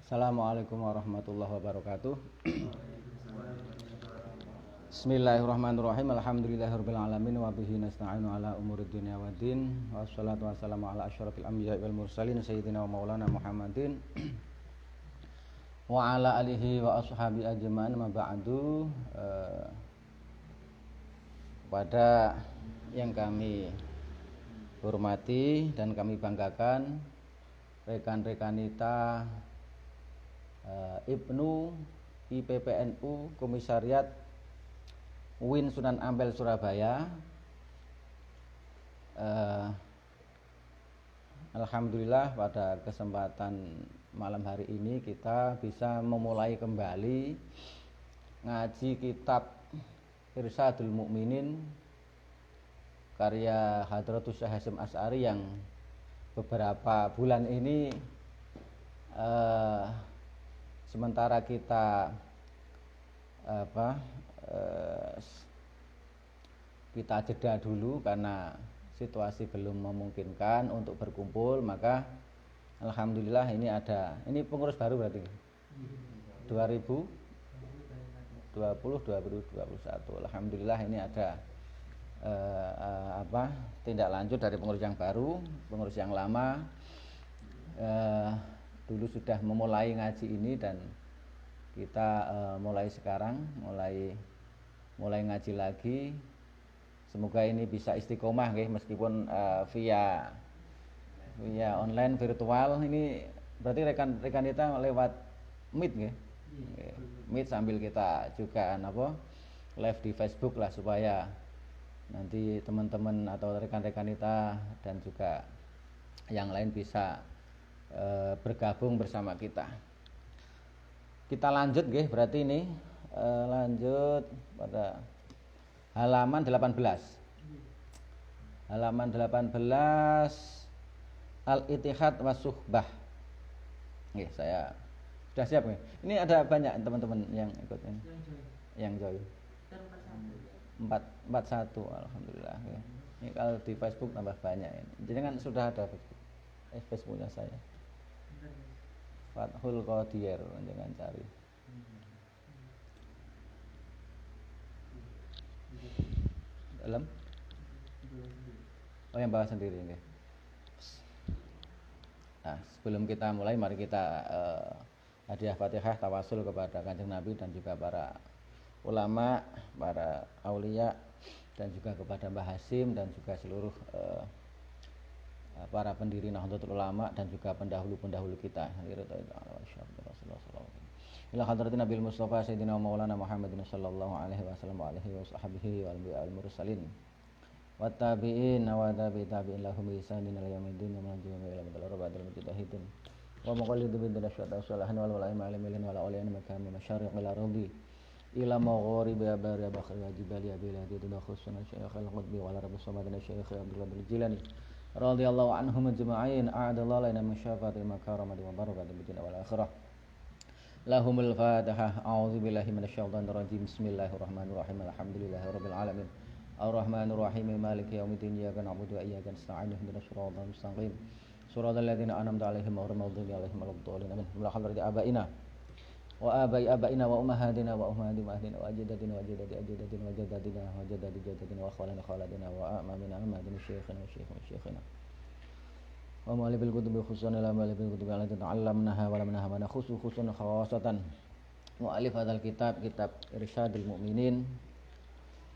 Assalamualaikum warahmatullahi wabarakatuh. Bismillahirrahmanirrahim. Alhamdulillahirabbil alamin wa bihi nasta'inu ala umurid dunya waddin. Wassalatu wassalamu ala asyrafil anbiya'i wal mursalin sayyidina wa maulana Muhammadin wa ala alihi wa ashabi ajma'in ma ba'du. Pada yang kami hormati dan kami banggakan, rekan-rekan kita Ibnu IPPNU Komisariat UIN Sunan Ampel Surabaya. Alhamdulillah pada kesempatan malam hari ini kita bisa memulai kembali ngaji kitab Irsyadul Mukminin karya Hadratus Syekh Hasyim Asy'ari yang beberapa bulan ini sementara kita kita jeda dulu karena situasi belum memungkinkan untuk berkumpul, maka alhamdulillah ini pengurus baru berarti 2020 2021. Alhamdulillah ini ada tindak lanjut dari pengurus yang baru. Pengurus yang lama dulu sudah memulai ngaji ini dan kita mulai sekarang mulai ngaji lagi. Semoga ini bisa istiqomah meskipun via online virtual. Ini berarti rekan-rekan kita lewat Meet Meet sambil kita juga live di Facebook lah, supaya nanti teman-teman atau rekan-rekan kita dan juga yang lain bisa bergabung bersama kita. Kita lanjut berarti ini lanjut pada halaman 18. Halaman 18 Al-Ittihad was Suhbah. Saya sudah siap Ini ada banyak teman-teman yang ikut ini. Yang join. 41 alhamdulillah. Ini kalau di Facebook tambah banyak ini. Jadi kan sudah ada Facebooknya saya. Fathul Qadir, jangan cari. Dalam? Yang bawah sendiri ini. Nah, sebelum kita mulai, mari kita hadiah Fatihah tawasul kepada Kanjeng Nabi dan juga para ulama, para aulia, dan juga kepada Mbah Hasyim dan juga seluruh para pendiri Nahdlatul Ulama dan juga pendahulu-pendahulu kita. Ila hadratin Nabil Mustafa Sayyidina Maulana Muhammadin sallallahu alaihi wasallam wa alihi washabbihi wal mursalin wa tabi'in wa tabi'in lahum bi ihsanin ila yaumiddin wa man ila rabbil mujtahidin wa muqallidu bin syada salahan wal ulama alimilin wal awliyan makam masyariq ila radi ila maghrib ya bari bakhri jibali bila tiduna khususna syekh al-qutbi wa rabbus samadina syekh Abdullah bin Jilani radhiyallahu anhum ajma'in a'adallahu lana min syafa'ati makaramati wa barakati bid wal akhirah. Lahumul Fatihah. A'udzubillahi minasyaitonir rajim. Bismillahirrahmanirrahim. Alhamdulillahirabbil alamin. Arrahmanir rahim. Maliki yaumiddin. Iyyaka na'budu wa iyyaka nasta'in. Ihdinas siratal mustaqim. Shiratal ladzina an'amta 'alaihim ghairil maghdubi alaihim waladdallin. Amin. Bila hadrati abaina wa abai abaina wa ummahatina wa ummahati ummahina wa ajdadina wa ajdadi ajdadina wa jaddadina wa jaddadi jaddadina wa khawalana khawaladina wa amamina amadina syekhina syekhina wa malibil kutubi khususan ila malibil kutubi allati ta'allamnaha wa lam nahamana khususan khawasatan wa alif hadzal kitab Irsyadul Mukminin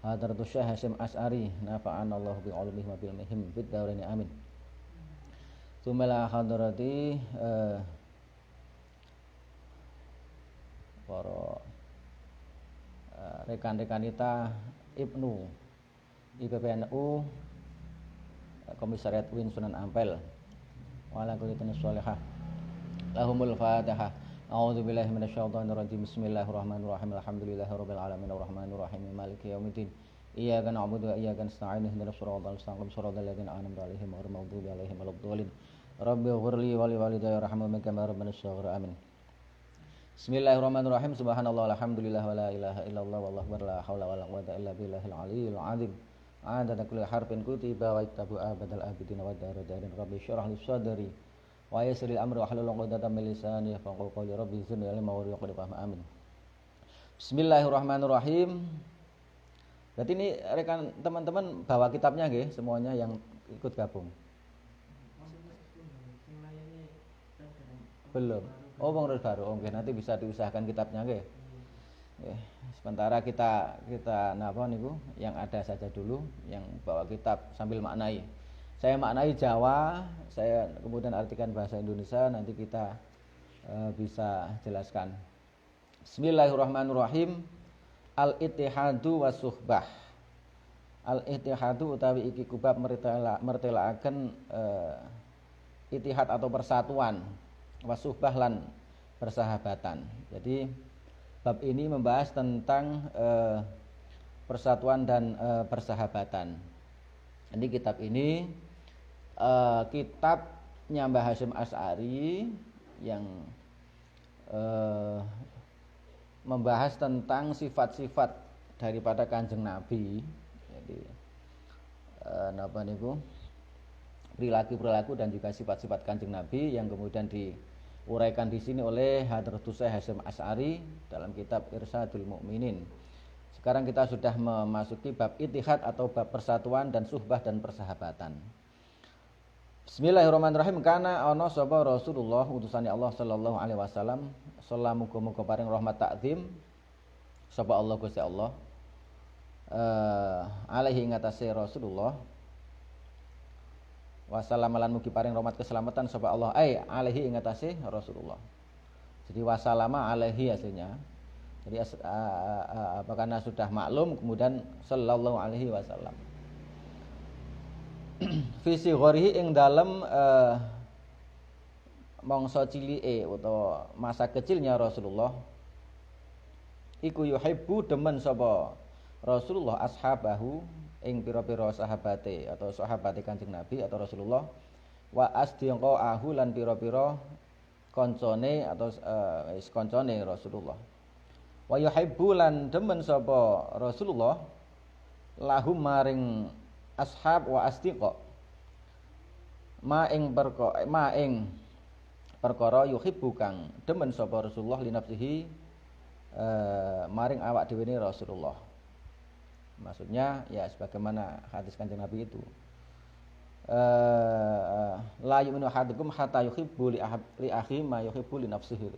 Hadratus Syekh Hasyim Asy'ari nafa'ana Allah bi ulumih wa bil mihim fid darain amin. Tsumma hadrati para rekan-rekan kita Ibnu IPPNU Komisariat UIN Sunan Ampel wa ala kulli sholihah. Lahumul Fatihah. A'udzubillahi minasyaitonir rajim. Bismillahirrahmanirrahim. Alhamdulillahirabbil alamin arrahmanir rahim maliki yaumiddin. Iyyaka na'budu wa iyyaka nasta'in. Ihdinas siratal mustaqim siratal ladzina an'amta 'alaihim ghairil maghdubi 'alaihim waladdallin. Rabbighfirli wa li walidayya warhamhum kama rabbayani shaghira. Amin. Bismillahirrahmanirrahim. Subhanallah walhamdulillah wa la ilaha illallah wallahu akbar la haula wala quwwata illa billahil aliyyil azim. Adada kulli harfin kutiba wa iktabu abadal abidin wa daradarin rabbi syrah li sadri wa yassiril amri wahlul 'uqdatam min lisani yafqahu qawli rabbi zidni ilma wa warzuqni fahma amin. Bismillahirrahmanirrahim. Berarti ini rekan teman-teman bawa kitabnya nggih semuanya yang ikut gabung. Belum. Oh, pengurus baru. Oke, nanti bisa diusahakan kitabnya nggih. Nggih. Sementara kita napa niku yang ada saja dulu, yang bawa kitab sambil maknai. Saya maknai Jawa, saya kemudian artikan bahasa Indonesia, nanti kita bisa jelaskan. Bismillahirrahmanirrahim. Al-ittihadu was suhbah. Al-ittihadu utawi iki kubab mertelaaken ittihad atau persatuan, was suhbah lan persahabatan. Jadi bab ini membahas tentang persatuan dan persahabatan. Jadi kitab ini kitabnya Mbah Hasyim Asy'ari yang membahas tentang sifat-sifat daripada Kanjeng Nabi. Jadi napa niku perilaku dan juga sifat-sifat Kanjeng Nabi yang kemudian diuraikan di sini oleh Hadratus Syekh Hasyim Asy'ari dalam kitab Irsyadul Mukminin. Sekarang kita sudah memasuki bab ittihad atau bab persatuan dan suhbah dan persahabatan. Bismillahirrahmanirrahim. Kana ana sapa Rasulullah utusane Allah sallallahu alaihi wasallam, sallallahu muga paring rahmat takzim sapa Allah Gusti Allah alaihi ngatasé Rasulullah wasallam lan mugi paring rahmat keselamatan sapa Allah alaihi ngatasé Rasulullah. Jadi wasallama alaihi aslinya. Jadi karena sudah maklum kemudian sallallahu alaihi wasallam. Visi ghorihi ing dalem mangsa cilike utawa masa kecilnya Rasulullah iku yuhibbu demen sapa Rasulullah ashabahu ing pira-pira sahabate atau sahabate Kanjeng Nabi atau Rasulullah wa asdiqaahu lan pira-pira kancane atau kancane Rasulullah wa yuhibbu lan demen sapa Rasulullah lahum maring ashab wa asdiqa ma ing perkara yuhibbu kang demen sapa Rasulullah li nafsihi maring awak dhewe ne Rasulullah. Maksudnya ya sebagaimana hadis Kanjeng Nabi itu la yu'minu ahadukum hatta yuhibbu li akhi ma yuhibbu li nafsihi.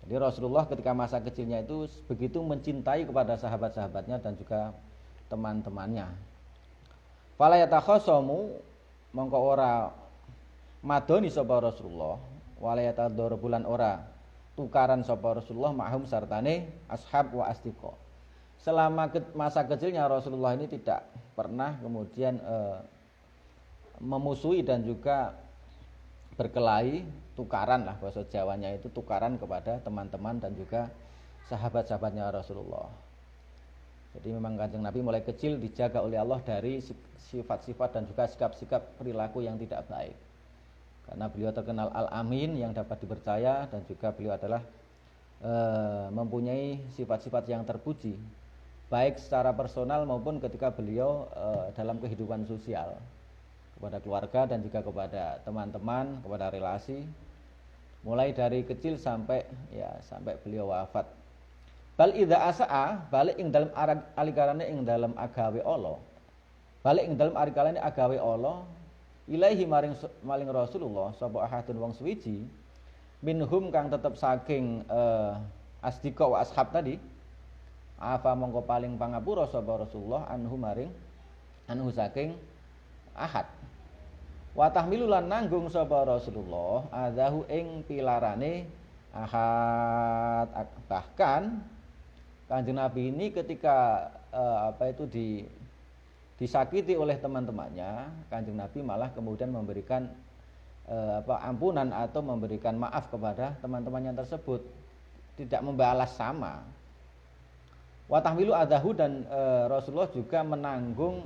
Jadi Rasulullah ketika masa kecilnya itu begitu mencintai kepada sahabat-sahabatnya dan juga teman-temannya. Fala yatakhasamu mongko ora madoni sapa Rasulullah wala yatador bulan ora tukaran sapa Rasulullah ma'hum sartane ashab wa asdiqa. Selama masa kecilnya Rasulullah ini tidak pernah kemudian memusuhi dan juga berkelahi, tukaran lah bahasa Jawanya itu tukaran kepada teman-teman dan juga sahabat-sahabatnya Rasulullah. Jadi memang Kanjeng Nabi mulai kecil dijaga oleh Allah dari sifat-sifat dan juga sikap-sikap perilaku yang tidak baik. Karena beliau terkenal Al-Amin yang dapat dipercaya dan juga beliau adalah mempunyai sifat-sifat yang terpuji baik secara personal maupun ketika beliau dalam kehidupan sosial kepada keluarga dan juga kepada teman-teman, kepada relasi mulai dari kecil sampai beliau wafat. Bal idza asaa balik ing dalem alikarane ing dalem agawe Allah. Balik ing dalem alikarane agawe Allah ilaihi maring Rasulullah sapa ahadun wong suwiji minhum kang tetep saking asdiqa wa ashab tadi afa mongko paling pangapura sapa Rasulullah anhu saking ahad. Wa tahmilu lan nanggung sapa Rasulullah adahu ing pilarane ahad. Bahkan Kanjeng Nabi ini ketika disakiti oleh teman-temannya, Kanjeng Nabi malah kemudian memberikan ampunan atau memberikan maaf kepada teman-temannya tersebut, tidak membalas sama. Wa tahmilu adahu dan Rasulullah juga menanggung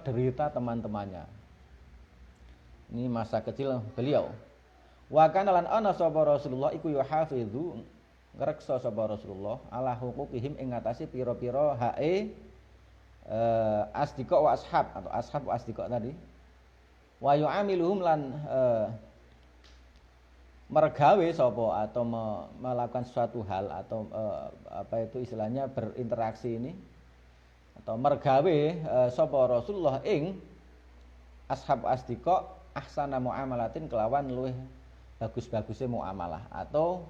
derita teman-temannya. Ini masa kecil beliau. Wa kana lan ana sapa Rasulullah iku yuhafidzu ngreksa sapa Rasulullah ala huquqihim ing ngatasi pira-pira hae asdiqa wa ashab atau ashab wa asdiqa tadi. Wa yu'amiluhum lan mergawe sapa atau melakukan suatu hal atau apa itu istilahnya berinteraksi ini atau mergawe sapa Rasulullah ing ashab asdiqa ahsana muamalatin kelawan luwih bagus-bagusnya muamalah atau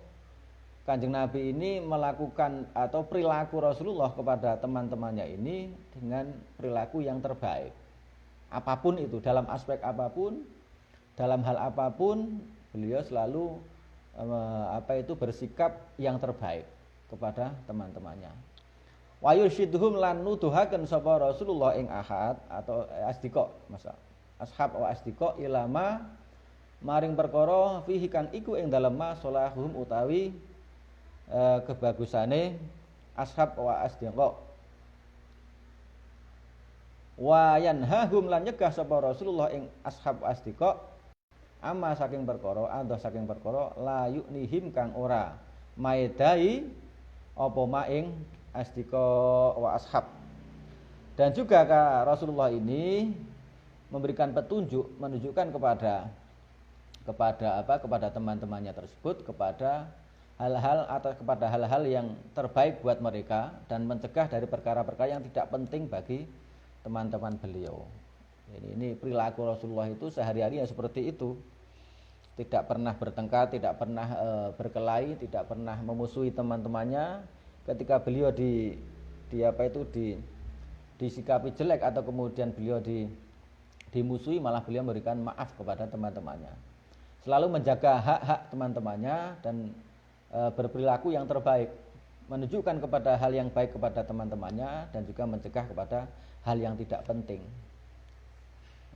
Kanjeng Nabi ini melakukan atau perilaku Rasulullah kepada teman-temannya ini dengan perilaku yang terbaik. Apapun itu, dalam aspek apapun, dalam hal apapun, beliau selalu bersikap yang terbaik kepada teman-temannya. Wa yursyiduhum lan nuduhaken sapa Rasulullah ing ahad atau asdiqa, masa ashab wa asdiqa ilama maring perkara fihi kang iku ing dalem ma salahuhum utawi kebagusane ashab wa asdiqa wa yanhahum lan nyegah sapa Rasulullah ing ashab asdiqa amma saking perkara anda saking perkara la yuknihim kang ora maedai apa maing asdiqa wa ashab. Dan juga Rasulullah ini memberikan petunjuk, menunjukkan kepada teman-temannya tersebut kepada hal-hal yang terbaik buat mereka dan mencegah dari perkara-perkara yang tidak penting bagi teman-teman beliau. Ini perilaku Rasulullah itu sehari-hari ya seperti itu. Tidak pernah bertengkar, tidak pernah berkelahi, tidak pernah memusuhi teman-temannya. Ketika beliau disikapi jelek atau kemudian beliau dimusuhi, malah beliau memberikan maaf kepada teman-temannya. Selalu menjaga hak-hak teman-temannya dan berperilaku yang terbaik, menunjukkan kepada hal yang baik kepada teman-temannya dan juga mencegah kepada hal yang tidak penting.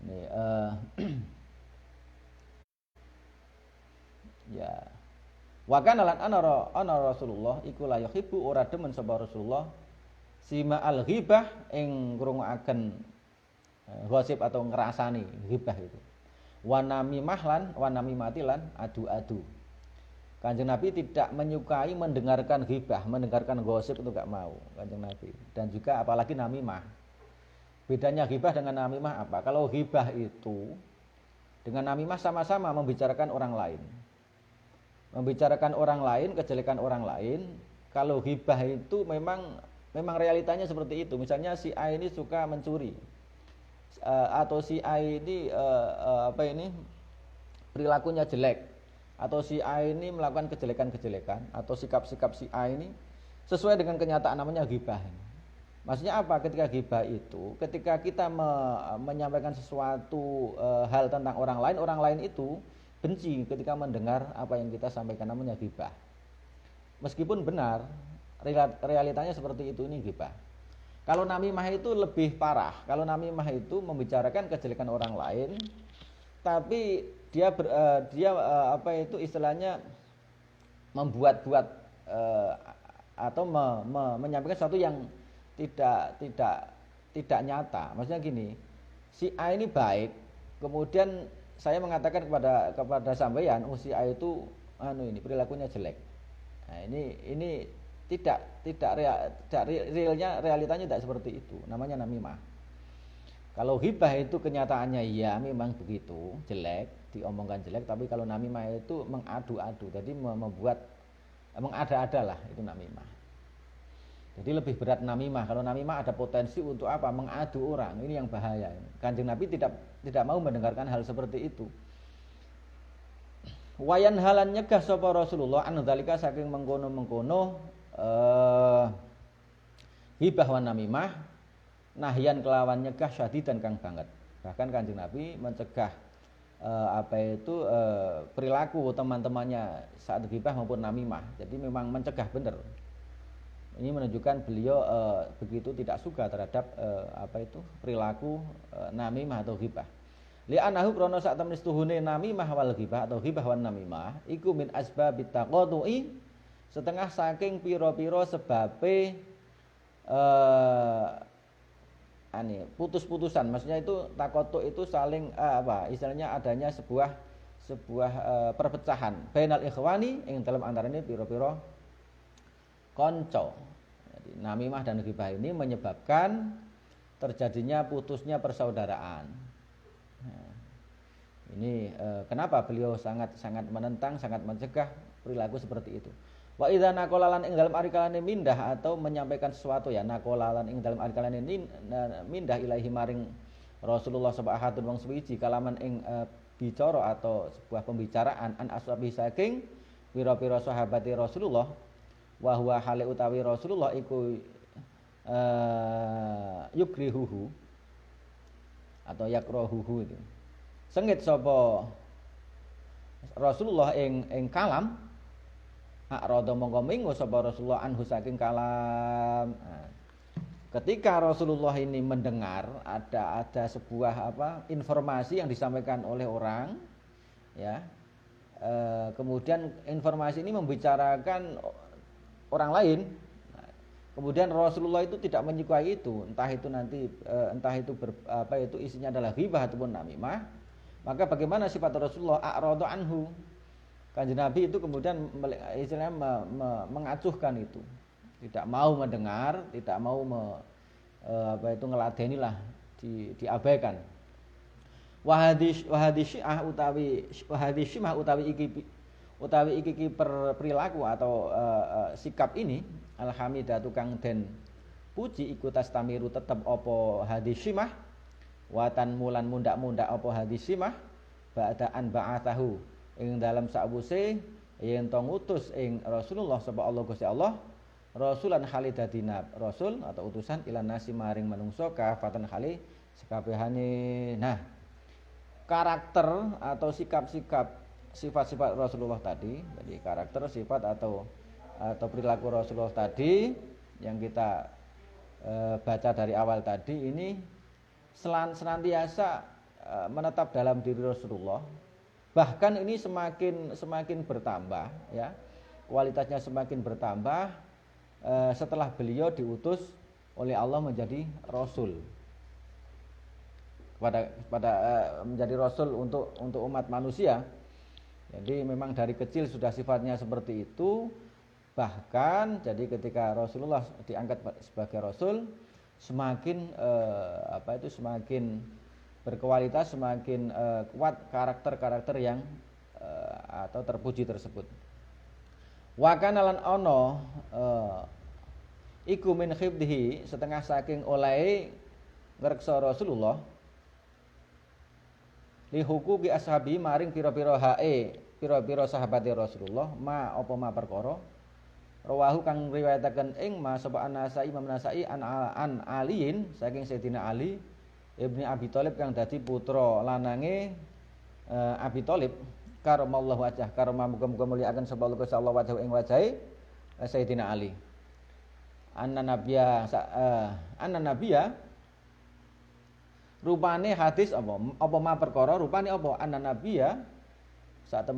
Ini ya. Wa kana lan ana Rasulullah iku la yuhibbu ora demen sapa Rasulullah sima al ghibah ing ngrungokaken gosip atau ngrasani ghibah itu. Wa namimatilan adu-adu. Kanjeng Nabi tidak menyukai mendengarkan ghibah, mendengarkan gosip itu enggak mau Kanjeng Nabi. Dan juga apalagi namimah. Bedanya ghibah dengan namimah apa? Kalau ghibah itu dengan namimah sama-sama membicarakan orang lain. Membicarakan orang lain, kejelekan orang lain. Kalau ghibah itu memang realitanya seperti itu. Misalnya si A ini suka mencuri. Atau si A ini perilakunya jelek. Atau si A ini melakukan kejelekan-kejelekan atau sikap-sikap si A ini sesuai dengan kenyataan, namanya ghibah. Maksudnya apa ketika ghibah itu? Ketika kita menyampaikan sesuatu hal tentang orang lain itu benci ketika mendengar apa yang kita sampaikan, namanya ghibah. Meskipun benar, realitanya seperti itu, ini ghibah. Kalau namimah itu lebih parah. Kalau namimah itu membicarakan kejelekan orang lain, tapi dia istilahnya membuat-buat atau menyampaikan sesuatu yang tidak nyata. Maksudnya gini, si A ini baik, kemudian saya mengatakan kepada sampeyan, si A itu perilakunya jelek. Nah, ini realitanya tidak seperti itu. Namanya namimah. Kalau ghibah itu kenyataannya ya memang begitu, jelek, diomongkan jelek, tapi kalau namimah itu mengadu-adu, jadi mengada-ada lah, itu namimah. Jadi lebih berat namimah. Kalau namimah ada potensi untuk apa? Mengadu orang. Ini yang bahaya. Kanjeng Nabi tidak mau mendengarkan hal seperti itu. Wayan halan nyegah sapa Rasulullah an dzalika saking mengkono-mengkono hibah wan namimah, nahyan kelawan nyegah syadidan kang banget. Bahkan Kanjeng Nabi mencegah perilaku teman-temannya saat ghibah maupun namimah. Jadi memang mencegah benar. Ini menunjukkan beliau begitu tidak suka terhadap perilaku namimah atau ghibah. Li'anahu krana sak temene tuhune namimah wal ghibah atau ghibah wan namimah iku min asbabit taqatu'i, setengah saking pira-pira sebabe putus-putusan. Maksudnya itu takotu itu saling istilahnya adanya sebuah perpecahan bainal ikhwani ing dalam antarane pira-pira konco. Jadi namimah dan ghibah ini menyebabkan terjadinya putusnya persaudaraan. Nah, Ini kenapa beliau sangat menentang, sangat mencegah perilaku seperti itu. Wa idza naqalalan ing dalam arikalane mindah atau menyampaikan sesuatu ya naqalalan ing dalam arikalane mindah ilahi maring Rasulullah subhanahu wong suwiji kalaman ing bicara atau sebuah pembicaraan an ashabi saking pira-pira sahabati Rasulullah wa huwa hale utawi Rasulullah iku yukrihuhu atau yakrohuhu itu sengit sapa Rasulullah ing kalam akrada mongko minggu sapa Rasulullah anhu saking kalam. Ketika Rasulullah ini mendengar ada sebuah informasi yang disampaikan oleh orang ya kemudian informasi ini membicarakan orang lain. Kemudian Rasulullah itu tidak menyukai itu, entah itu isinya adalah ghibah ataupun namimah. Maka bagaimana sifat Rasulullah a'rada anhu? Kanjeng Nabi itu kemudian istilahnya mengacuhkan itu. Tidak mau mendengar, tidak mau ngeladenilah, diabaikan. Wahadhisyimah utawi iki perilaku atau sikap ini alhamidatu kang den puji iku tastamiru tetep apa hadisyimah watan mulan mundak-mundak apa hadisyimah ba'daan ba'athahu ing dalam sakwuse yen to ngutus ing Rasulullah sapa Allah Gusti Allah rasulan halidadina rasul atau utusan ilan nasi maring manungsa kafatan hali sekabehane. Nah, karakter atau sifat-sifat Rasulullah tadi, jadi karakter, sifat atau perilaku Rasulullah tadi yang kita baca dari awal tadi ini senantiasa menetap dalam diri Rasulullah. Bahkan ini semakin bertambah ya. Kualitasnya semakin bertambah setelah beliau diutus oleh Allah menjadi rasul. Menjadi rasul untuk umat manusia. Jadi memang dari kecil sudah sifatnya seperti itu. Bahkan jadi ketika Rasulullah diangkat sebagai rasul semakin semakin berkualitas, semakin kuat karakter-karakter yang atau terpuji tersebut. Wa kana lan ana iku min khibdihi setengah saking olehe ngreksa Rasulullah li hukuki ashabi maring pira-pira sahabate Rasulullah ma perkara rawahu kang riwayataken ing ma sapa An-Nasai Imam Nasai an Aliin saking Sayyidina Ali Ibni Abi Thalib kang dadi putra lanange Abi Thalib karamallahu wajah karama muga-muga mulyakaken sapa Allah wajah ing wajahe Sayyidina Ali anna nabiyya rupane hadis apa ma perkara rupane apa anna nabiyya saat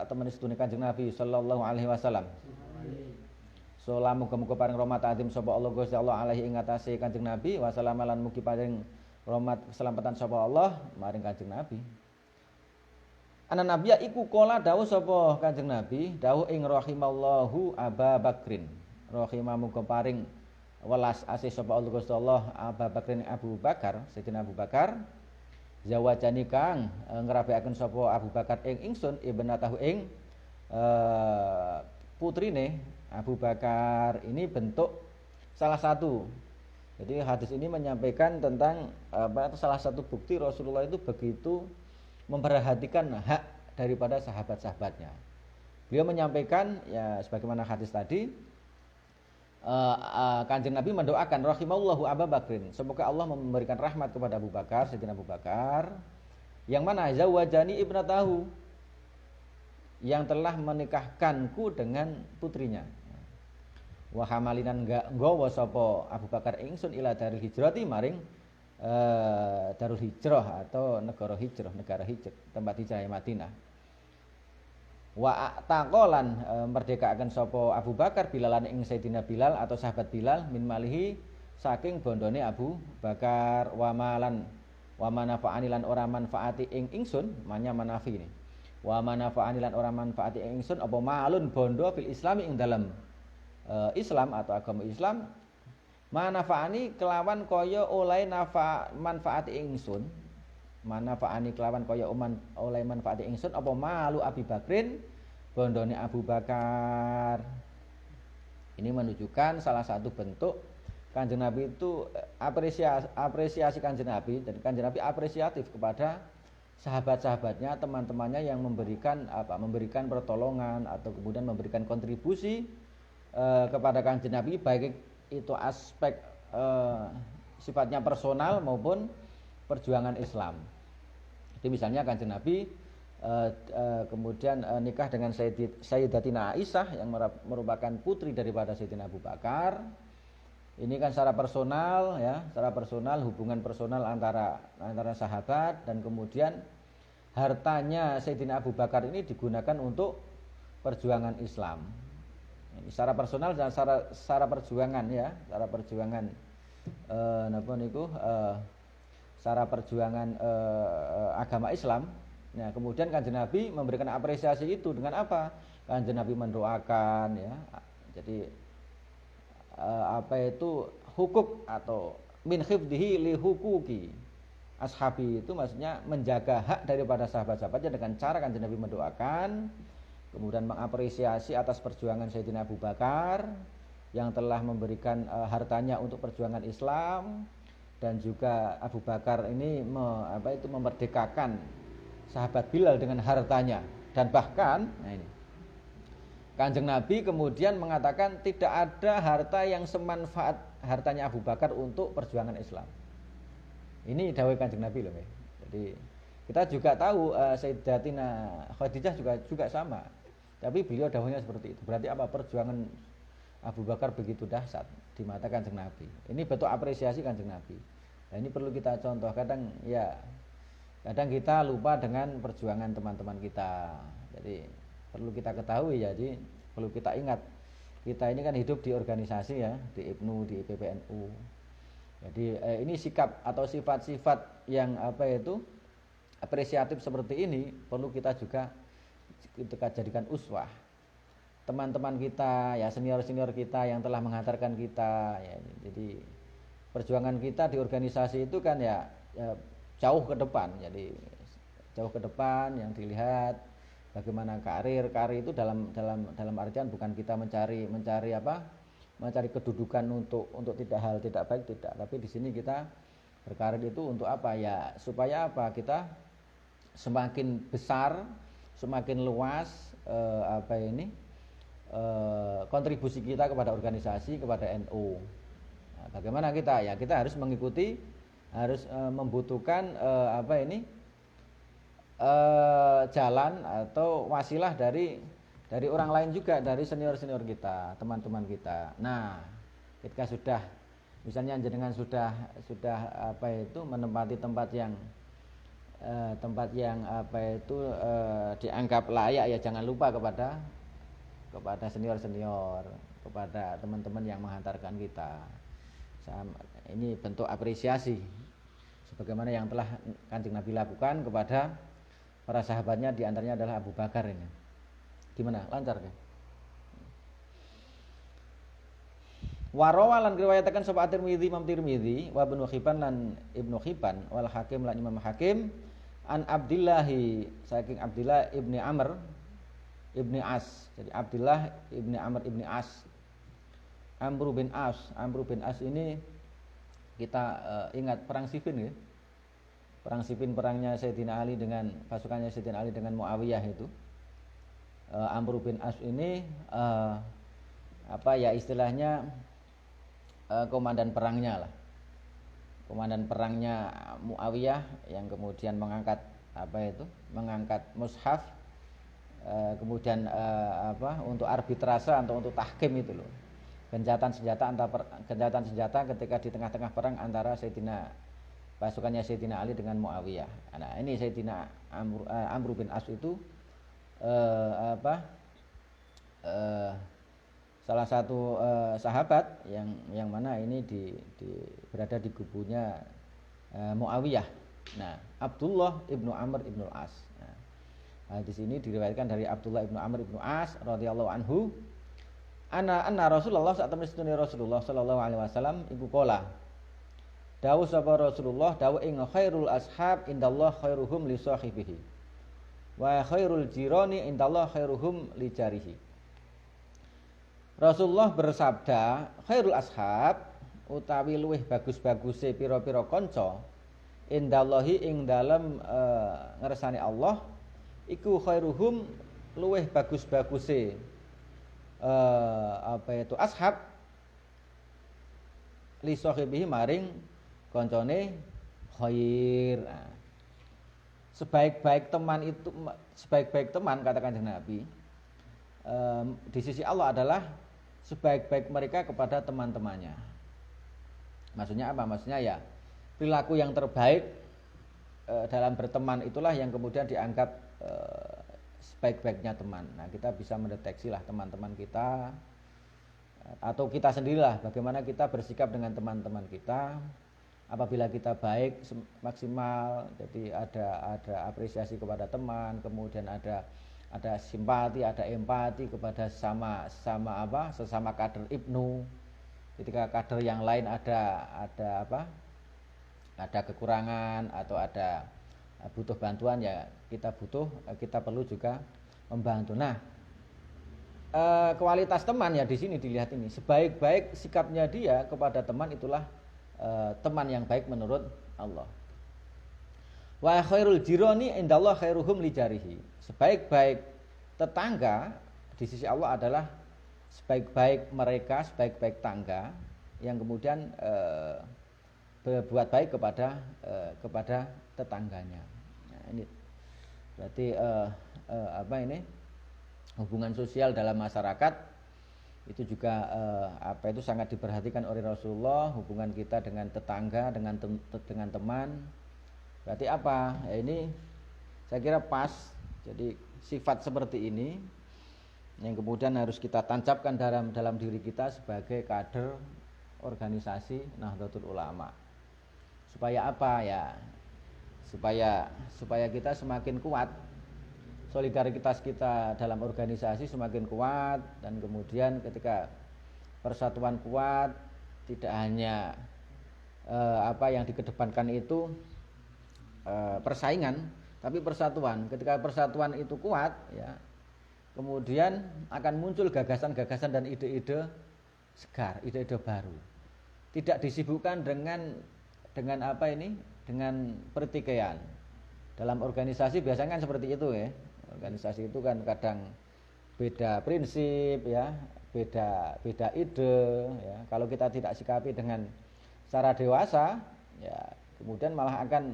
temen sedune Kanjeng Nabi sallallahu alaihi wasallam salamu muga-muga paring rahmat azim sapa Allah Gusti Allah alaihi ing atase Kanjeng Nabi wa salamalan mugi paring rahmat keselamatan sapa Allah maring Kanjeng Nabi. Ana nabiya iku kala dawuh sapa Kanjeng Nabi, dawuh ing rahimallahu Aba Bakrin. Rahimah muga paring welas asih sapa Allah Gusti Allah Aba Bakrin Abu Bakar, Sayyidina Abu Bakar. Zawajani kang ngrabekaken sapa Abu Bakar ing ingsun ibnatahu ing putrine Abu Bakar. Ini bentuk salah satu. Jadi hadis ini menyampaikan tentang salah satu bukti Rasulullah itu begitu memperhatikan hak daripada sahabat-sahabatnya. Beliau menyampaikan ya sebagaimana hadis tadi Kanjeng Nabi mendoakan rahimallahu Abu Bakrin, semoga Allah memberikan rahmat kepada Abu Bakar, Sayyidina Abu Bakar, yang mana zawajani ibnatahu, yang telah menikahkanku dengan putrinya. Wa hamalinan nggawa sapa Abu Bakar ingsun ila daril hijrati maring Darul Hijrah atau negara hijrah, tempat hijrah Madinah. Wa taqolan merdekakan sapa Abu Bakar Bilalan ing Sayyidina Bilal atau sahabat Bilal min malihi saking bondone Abu Bakar wa manafa'ani lan ora manfaati ing ingsun manya manafi ini. Wa manafa'ani lan ora manfaati ing ingsun apa malun bondo fil islami ing dalam Islam atau agama Islam manfaani kelawan kaya oleh manfaati ingsun manfaani kelawan kaya oleh manfaati ingsun apa malu Abi Bakrin bondone Abu Bakar. Ini menunjukkan salah satu bentuk Kanjeng Nabi itu apresiasi Kanjeng Nabi, dan Kanjeng Nabi apresiatif kepada sahabat-sahabatnya, teman-temannya yang memberikan pertolongan atau kemudian memberikan kontribusi kepada Kanjeng Nabi, baik itu aspek sifatnya personal maupun perjuangan Islam. Jadi misalnya Kanjeng Nabi kemudian nikah dengan Sayyidatina Aisyah yang merupakan putri daripada Sayyidina Abu Bakar. Ini kan secara personal ya, secara personal, hubungan personal antara sahabat, dan kemudian hartanya Sayyidina Abu Bakar ini digunakan untuk perjuangan Islam. Ini secara personal dan secara perjuangan ya, secara perjuangan secara perjuangan agama Islam. Nah, kemudian Kanjeng Nabi memberikan apresiasi itu dengan apa? Kanjeng Nabi mendoakan ya. Jadi hukuk atau min khifdihi li hukuki ashabi, itu maksudnya menjaga hak daripada sahabat-sahabatnya dengan cara Kanjeng Nabi mendoakan, kemudian mengapresiasi atas perjuangan Sayyidina Abu Bakar yang telah memberikan hartanya untuk perjuangan Islam, dan juga Abu Bakar ini memerdekakan sahabat Bilal dengan hartanya. Dan bahkan Kanjeng Nabi kemudian mengatakan tidak ada harta yang semanfaat hartanya Abu Bakar untuk perjuangan Islam. Ini dawuh Kanjeng Nabi loh. Jadi kita juga tahu Sayyidatina Khadijah juga sama. Tapi beliau dawuhnya seperti itu. Berarti apa? Perjuangan Abu Bakar begitu dahsyat di mata Kanjeng Nabi. Ini bentuk apresiasi Kanjeng Nabi. Nah, ini perlu kita contoh. Kadang kita lupa dengan perjuangan teman-teman kita. Jadi perlu kita ketahui ya, jadi perlu kita ingat, kita ini kan hidup di organisasi ya, di IPNU, di PBNU. Jadi ini sikap atau sifat-sifat yang apresiatif seperti ini perlu kita juga jadikan uswah. Teman-teman kita ya, senior-senior kita yang telah menghantarkan kita ya, jadi perjuangan kita di organisasi itu kan ya jauh ke depan. Jadi jauh ke depan yang dilihat bagaimana karir itu dalam artian bukan kita mencari kedudukan untuk tidak baik, tidak. Tapi di sini kita berkarir itu untuk apa ya? Supaya apa? Kita semakin besar, semakin luas kontribusi kita kepada organisasi, kepada NU. Nah, bagaimana kita? Ya kita harus mengikuti, harus membutuhkan jalan atau wasilah dari orang lain juga, dari senior-senior kita, teman-teman kita. Nah, ketika sudah misalnya jenengan sudah menempati tempat yang dianggap layak, ya jangan lupa kepada senior-senior, kepada teman-teman yang menghantarkan kita. Ini bentuk apresiasi sebagaimana yang telah Kanjeng Nabi lakukan kepada para sahabatnya, diantaranya adalah Abu Bakar ini. Gimana? Lancar kan? Warawalan riwayatakan sapa Tirmidzi, Imam Tirmidzi, wa Ibnu Hibban lan Ibnu Hibban, wal Hakim lan Imam Hakim, an Abdillahi, saking Abdillah ibni Amr ibni As. Jadi Abdillah ibni Amr ibni As. Amr bin As ini kita ingat perang Siffin ya. Perang Siffin, perangnya Sayyidina Ali dengan pasukannya Sayyidina Ali dengan Muawiyah itu. Amr bin As ini istilahnya komandan perangnya lah. Komandan perangnya Muawiyah yang kemudian mengangkat mushaf, kemudian untuk arbitrase atau untuk tahkim itu loh. Gencatan senjata ketika di tengah-tengah perang antara pasukannya Sayyidina Ali dengan Muawiyah. Nah, ini Sayyidina Amr bin As itu salah satu sahabat yang mana ini berada di kubunya Muawiyah. Nah, Abdullah ibnu Amr ibnu As. Nah, di sini diriwayatkan dari Abdullah ibnu Amr ibnu As radhiyallahu anhu, anna Rasulullah saat temui Rasulullah sallallahu alaihi wasallam iku qala. Dawuh sapa Rasulullah dawuh ing khairul ashab indallah khairuhum li sahibihi wa khairul jirani indallah khairuhum li jarihi. Rasulullah bersabda, khairul ashab utawi luwih bagus-baguse pira-pira kanca indallahi ing dalem ngersani Allah iku khairuhum luwih bagus-baguse ashab li sahibihi maring koncone khair. Sebaik-baik teman kata Kanjeng Nabi di sisi Allah adalah sebaik-baik mereka kepada teman-temannya. Maksudnya apa? Maksudnya ya perilaku yang terbaik dalam berteman itulah yang kemudian dianggap sebaik-baiknya teman. Nah, kita bisa mendeteksi lah teman-teman kita atau kita sendirilah bagaimana kita bersikap dengan teman-teman kita. Apabila kita baik maksimal, jadi ada apresiasi kepada teman, kemudian ada simpati, ada empati kepada sesama kader Ibnu. Ketika kader yang lain ada kekurangan atau ada butuh bantuan, ya kita perlu juga membantu. Nah, kualitas teman ya di sini dilihat ini. Sebaik-baik sikapnya dia kepada teman itulah teman yang baik menurut Allah. Wa khairul jirani indallah khairuhum li jarihi. Sebaik-baik tetangga di sisi Allah adalah sebaik-baik mereka, sebaik-baik tangga yang kemudian berbuat baik kepada tetangganya. Nah, ini berarti hubungan sosial dalam masyarakat itu juga itu sangat diperhatikan oleh Rasulullah. Hubungan kita dengan tetangga, dengan teman. Berarti apa? Ya, ini saya kira pas. Jadi sifat seperti ini yang kemudian harus kita tancapkan dalam diri kita sebagai kader organisasi Nahdlatul Ulama. Supaya apa ya? Supaya kita semakin kuat. Solidaritas kita dalam organisasi semakin kuat, dan kemudian ketika persatuan kuat tidak hanya yang dikedepankan itu persaingan, tapi persatuan. Ketika persatuan itu kuat, ya, kemudian akan muncul gagasan-gagasan dan ide-ide segar, ide-ide baru. Tidak disibukkan dengan pertikaian. Dalam organisasi biasanya kan seperti itu ya. Organisasi itu kan kadang beda prinsip ya, beda ide ya. Kalau kita tidak sikapi dengan secara dewasa, ya kemudian malah akan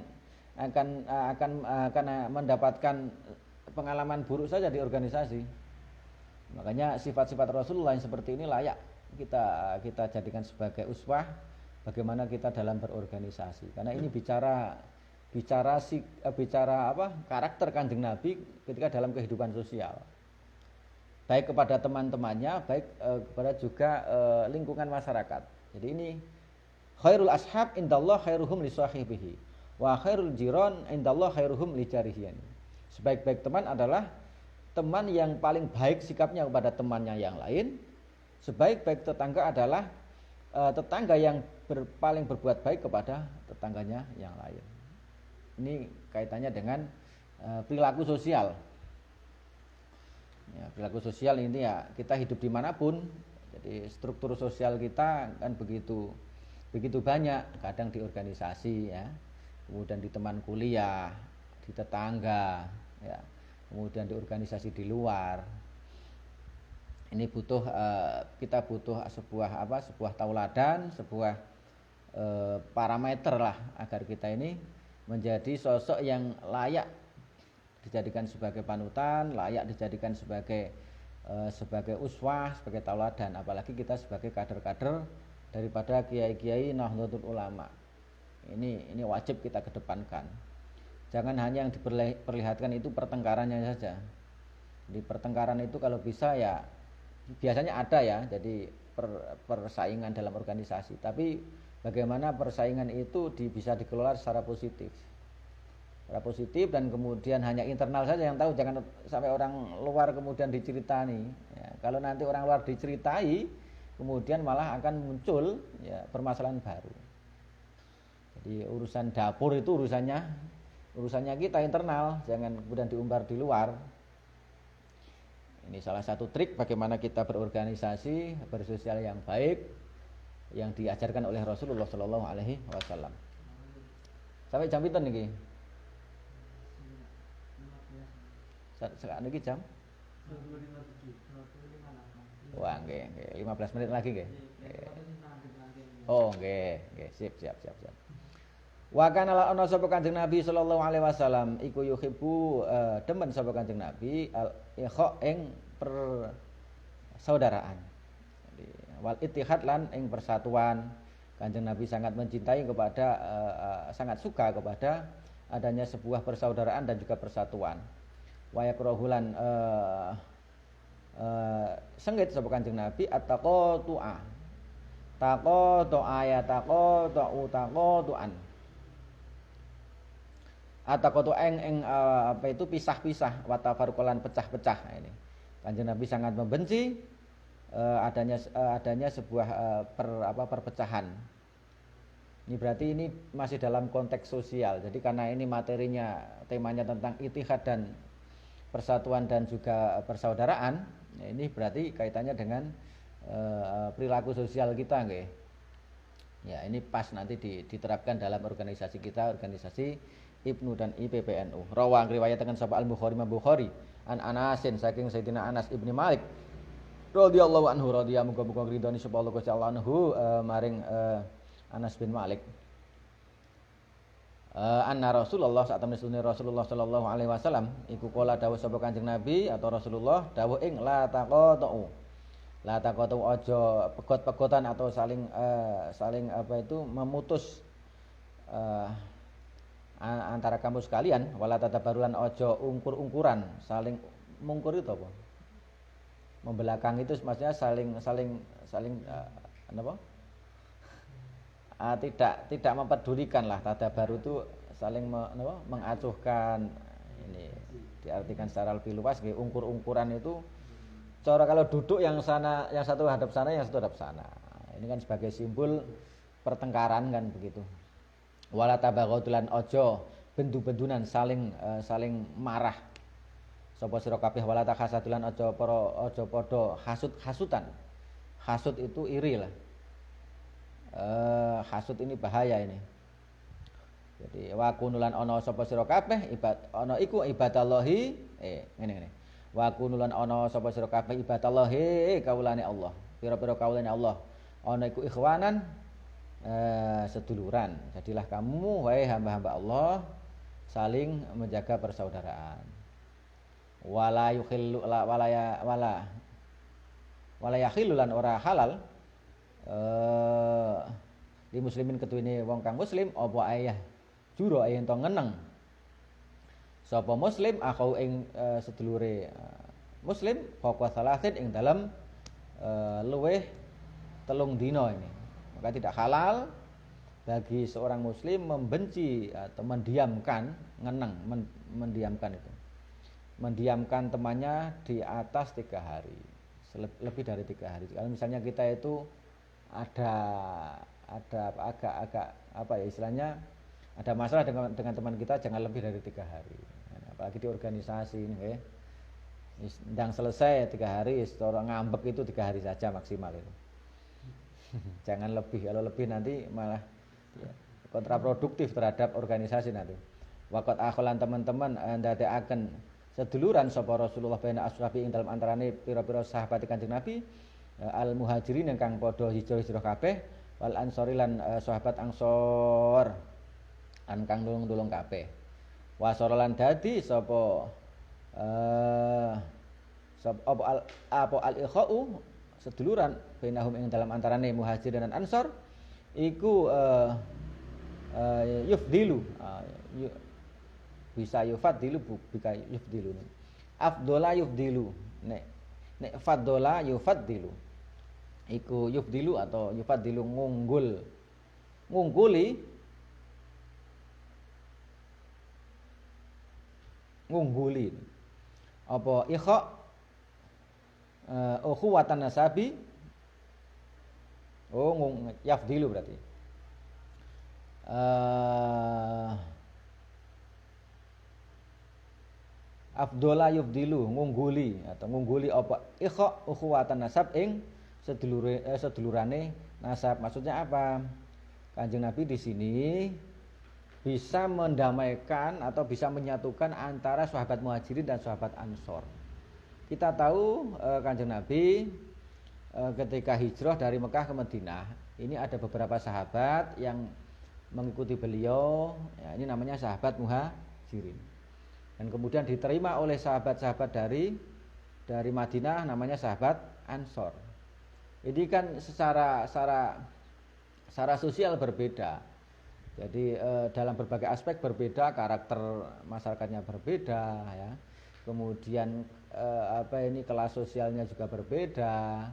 mendapatkan pengalaman buruk saja di organisasi. Makanya sifat-sifat Rasulullah yang seperti ini layak kita jadikan sebagai uswah bagaimana kita dalam berorganisasi. Karena ini bicara karakter Kanjeng Nabi ketika dalam kehidupan sosial, baik kepada teman-temannya, baik kepada juga lingkungan masyarakat. Jadi ini khairul ashab indallah khairuhum li sahibihi wa khairul jiran indallah khairuhum li jarihi. Sebaik-baik teman adalah teman yang paling baik sikapnya kepada temannya yang lain. Sebaik-baik tetangga adalah tetangga yang paling berbuat baik kepada tetangganya yang lain. Ini kaitannya dengan perilaku sosial. Ya, perilaku sosial ini ya kita hidup dimanapun. Jadi struktur sosial kita kan begitu banyak. Kadang di organisasi ya, kemudian di teman kuliah, di tetangga, ya, kemudian di organisasi di luar. Ini kita butuh sebuah tauladan, sebuah parameter lah agar kita ini menjadi sosok yang layak dijadikan sebagai panutan, layak dijadikan sebagai uswah, sebagai tauladan. Apalagi kita sebagai kader-kader daripada kiai-kiai Nahdlatul Ulama. Ini wajib kita kedepankan. Jangan hanya yang diperlihatkan itu pertengkarannya saja. Di pertengkaran itu kalau bisa ya biasanya ada ya, jadi persaingan dalam organisasi. Tapi bagaimana persaingan itu bisa dikelola secara positif. Dan kemudian hanya internal saja yang tahu, jangan sampai orang luar kemudian diceritani. Ya, kalau nanti orang luar diceritai, kemudian malah akan muncul ya permasalahan baru. Jadi urusan dapur itu urusannya kita internal, jangan kemudian diumbar di luar. Ini salah satu trik bagaimana kita berorganisasi, bersosial yang baik yang diajarkan oleh Rasulullah Shallallahu Alaihi Wasallam. Sampai jam pinten niki? Sekarang niki jam? Wah, nggih, 15 menit lagi nggih. Oh, nggih, sip. Wa kana la ana sapa Kanjeng Nabi sallallahu alaihi wasallam iku yuhibbu demen sapa Kanjeng Nabi al-ikha ing persaudaraan. Jadi wal ittihad lan ing persatuan. Kanjeng Nabi sangat mencintai kepada sangat suka kepada adanya sebuah persaudaraan dan juga persatuan. Wa yakrahulan sengit sapa Kanjeng Nabi at-taqatu'a. Taqatu'a ya taqatu'an. Ataqatu eng apa itu pisah-pisah wa tafarruqan pecah-pecah ini. Kanjeng Nabi sangat membenci adanya sebuah perpecahan. Ini berarti ini masih dalam konteks sosial. Jadi karena ini materinya temanya tentang ittihad dan persatuan dan juga persaudaraan, ya ini berarti kaitannya dengan perilaku sosial kita nggih. Ya, ini pas nanti diterapkan dalam organisasi kita, organisasi Ibnu dan IPPNU. Rawang riwayatkan sapa Al-Bukhari Bukhari an Anasin saking Sayyidina Anas ibni Malik radhiyallahu anhu muga-muga ridhoni sapa Allah Gusti Allah anhu maring Anas bin Malik. Anna Rasulullah saat temen Rasulullah sallallahu alaihi wasallam iku kala dawuh sapa Kanjeng Nabi atau Rasulullah dawuh ing la taqatu aja pegot-pegotan atau saling apa itu memutus antara kamu sekalian wala tatabarulan ojo ungkur-ungkuran saling mungkur itu apa membelakang itu maksudnya saling apa tidak mempedulikan lah. Tadabaru itu saling mengacuhkan, ini diartikan secara lebih luas kayak ungkur-ungkuran itu cara kalau duduk yang satu hadap sana yang satu hadap sana, ini kan sebagai simbol pertengkaran kan begitu. Wala tabaghulan ojo bendu-bendunan saling marah. Sapa sira kabeh wala takhasadulan ojo padha hasud-hasutan. Hasud itu iri lah. Hasud ini bahaya ini. Jadi wa kunulan ana sapa sira kabeh ana iku ibadallahi ngene. Wa kunulan ana sapa sira kabeh ibadallahi kaulane Allah. Pira-pira kaulane Allah. Ana iku ikhwanan seduluran. Jadilah kamu wahai hamba-hamba Allah saling menjaga persaudaraan. Wala yukhillu wala yakhillu lan ora halal di muslimin ketuwene wong kang muslim apa ayah juro yen to ngeneng sapa muslim akau ing sedulure muslim faqwa salasin ing dalam luweh telung dina ini. Maka tidak halal bagi seorang muslim membenci atau mendiamkan mendiamkan itu. Mendiamkan temannya di atas 3 hari. Lebih dari 3 hari. Kalau misalnya kita itu ada agak apa ya istilahnya ada masalah dengan teman kita jangan lebih dari 3 hari. Apalagi di organisasi ini ya. Sedang selesai 3 hari, orang ngambek itu 3 hari saja maksimal itu. Jangan lebih, kalau lebih nanti malah ya, kontraproduktif terhadap organisasi nanti. Waqat akholan teman-teman ndadekaken seduluran sapa Rasulullah baina ashabi ing dalam antarane pira-pira sahabat Kanjeng Nabi al muhajirin ingkang padha hijrah kabeh wal ansori lan sahabat Ansor kang nulung kabeh. Wasara lan dadi sapa al ikhau seduluran bainahum ing dalam antarane muhajirin dan ansor iku yufdilu bisa yufadilu bika yufdilu afdola yufdilu nek fadola yufadilu iku yufdilu atau yufadilu ngungguli apa ikha ukhuwatan nasabi yafdilu berarti eh afdola yubdilu ngungguli atau ngungguli apa ikha ukhuwatan nasab ing sedulurane nasab. Maksudnya apa? Kanjeng Nabi di sini bisa mendamaikan atau bisa menyatukan antara sahabat Muhajirin dan sahabat Ansor. Kita tahu Kanjeng Nabi ketika hijrah dari Mekah ke Madinah, ini ada beberapa sahabat yang mengikuti beliau, ya, ini namanya sahabat Muhajirin. Dan kemudian diterima oleh sahabat-sahabat dari Madinah, namanya sahabat Ansor. Ini kan secara sosial berbeda. Jadi dalam berbagai aspek berbeda, karakter masyarakatnya berbeda, ya. Kemudian kelas sosialnya juga berbeda.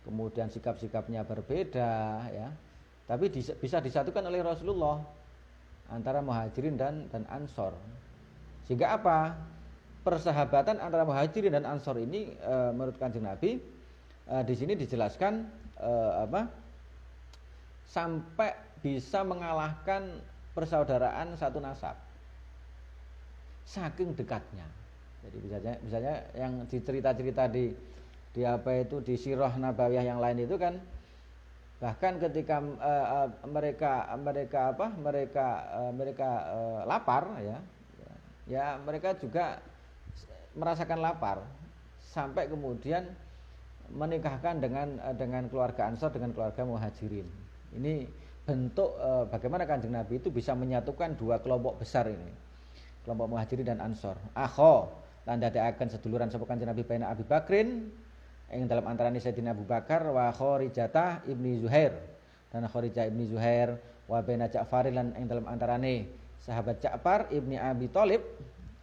Kemudian sikap-sikapnya berbeda, ya. Tapi bisa disatukan oleh Rasulullah antara Muhajirin dan Ansor. Sehingga apa? Persahabatan antara Muhajirin dan Ansor ini menurut Kanjeng Nabi di sini dijelaskan sampai bisa mengalahkan persaudaraan satu nasab. Saking dekatnya. Jadi misalnya yang dicerita-cerita di Sirah Nabawiyah yang lain itu kan, bahkan ketika mereka lapar, ya mereka juga merasakan lapar sampai kemudian menikahkan dengan keluarga Ansor dengan keluarga Muhajirin. Ini bentuk bagaimana Kanjeng Nabi itu bisa menyatukan dua kelompok besar ini, kelompok Muhajirin dan Ansor. Akho lan dadekaken seduluran sapa Kanjeng Nabi baina Abi Bakrin ing dalam antarané Sayyidina Abu Bakar wa Kharijah ibni Zuhair dan Kharijah ibni Zuhair wa baina Ja'far lan ing dalam antarané sahabat Ja'far ibni Abi Thalib,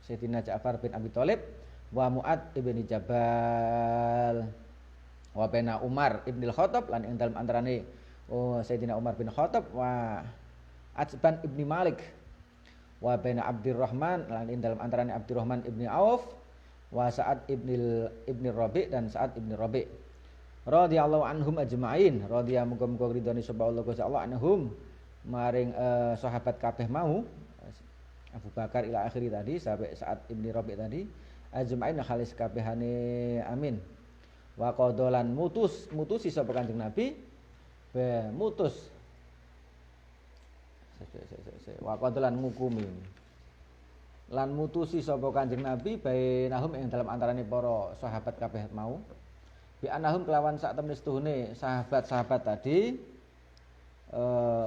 Sayyidina Ja'far bin Abi Thalib wa Mu'ad ibni Jabal wa baina Umar ibni Khattab lan ing dalam antarané Sayyidina Umar bin Khattab wa Atsban ibni Malik wa baina Abdurrahman lan ing dalam antarané Abdurrahman ibni Auf wa Sa'ad ibni Rabi' dan Sa'ad ibni Rabi' radhiyallahu anhum ajma'in. Radhiya muga-muga ridhone sapa Allah Gusti Allah anhum maring sahabat kabeh mau Abu Bakar ila akhiri tadi sampai Sa'ad ibni Rabi' tadi ajma'in khalis kabehane amin. Wa qadalan mutusi sapa Kanjeng Nabi mutus wa qadalan ngukumi lan mutusi sapa Kanjeng Nabi bainahum ing dalam antarané para sahabat kabeh mau bi anahum kelawan sak temne setuhune sahabat-sahabat tadi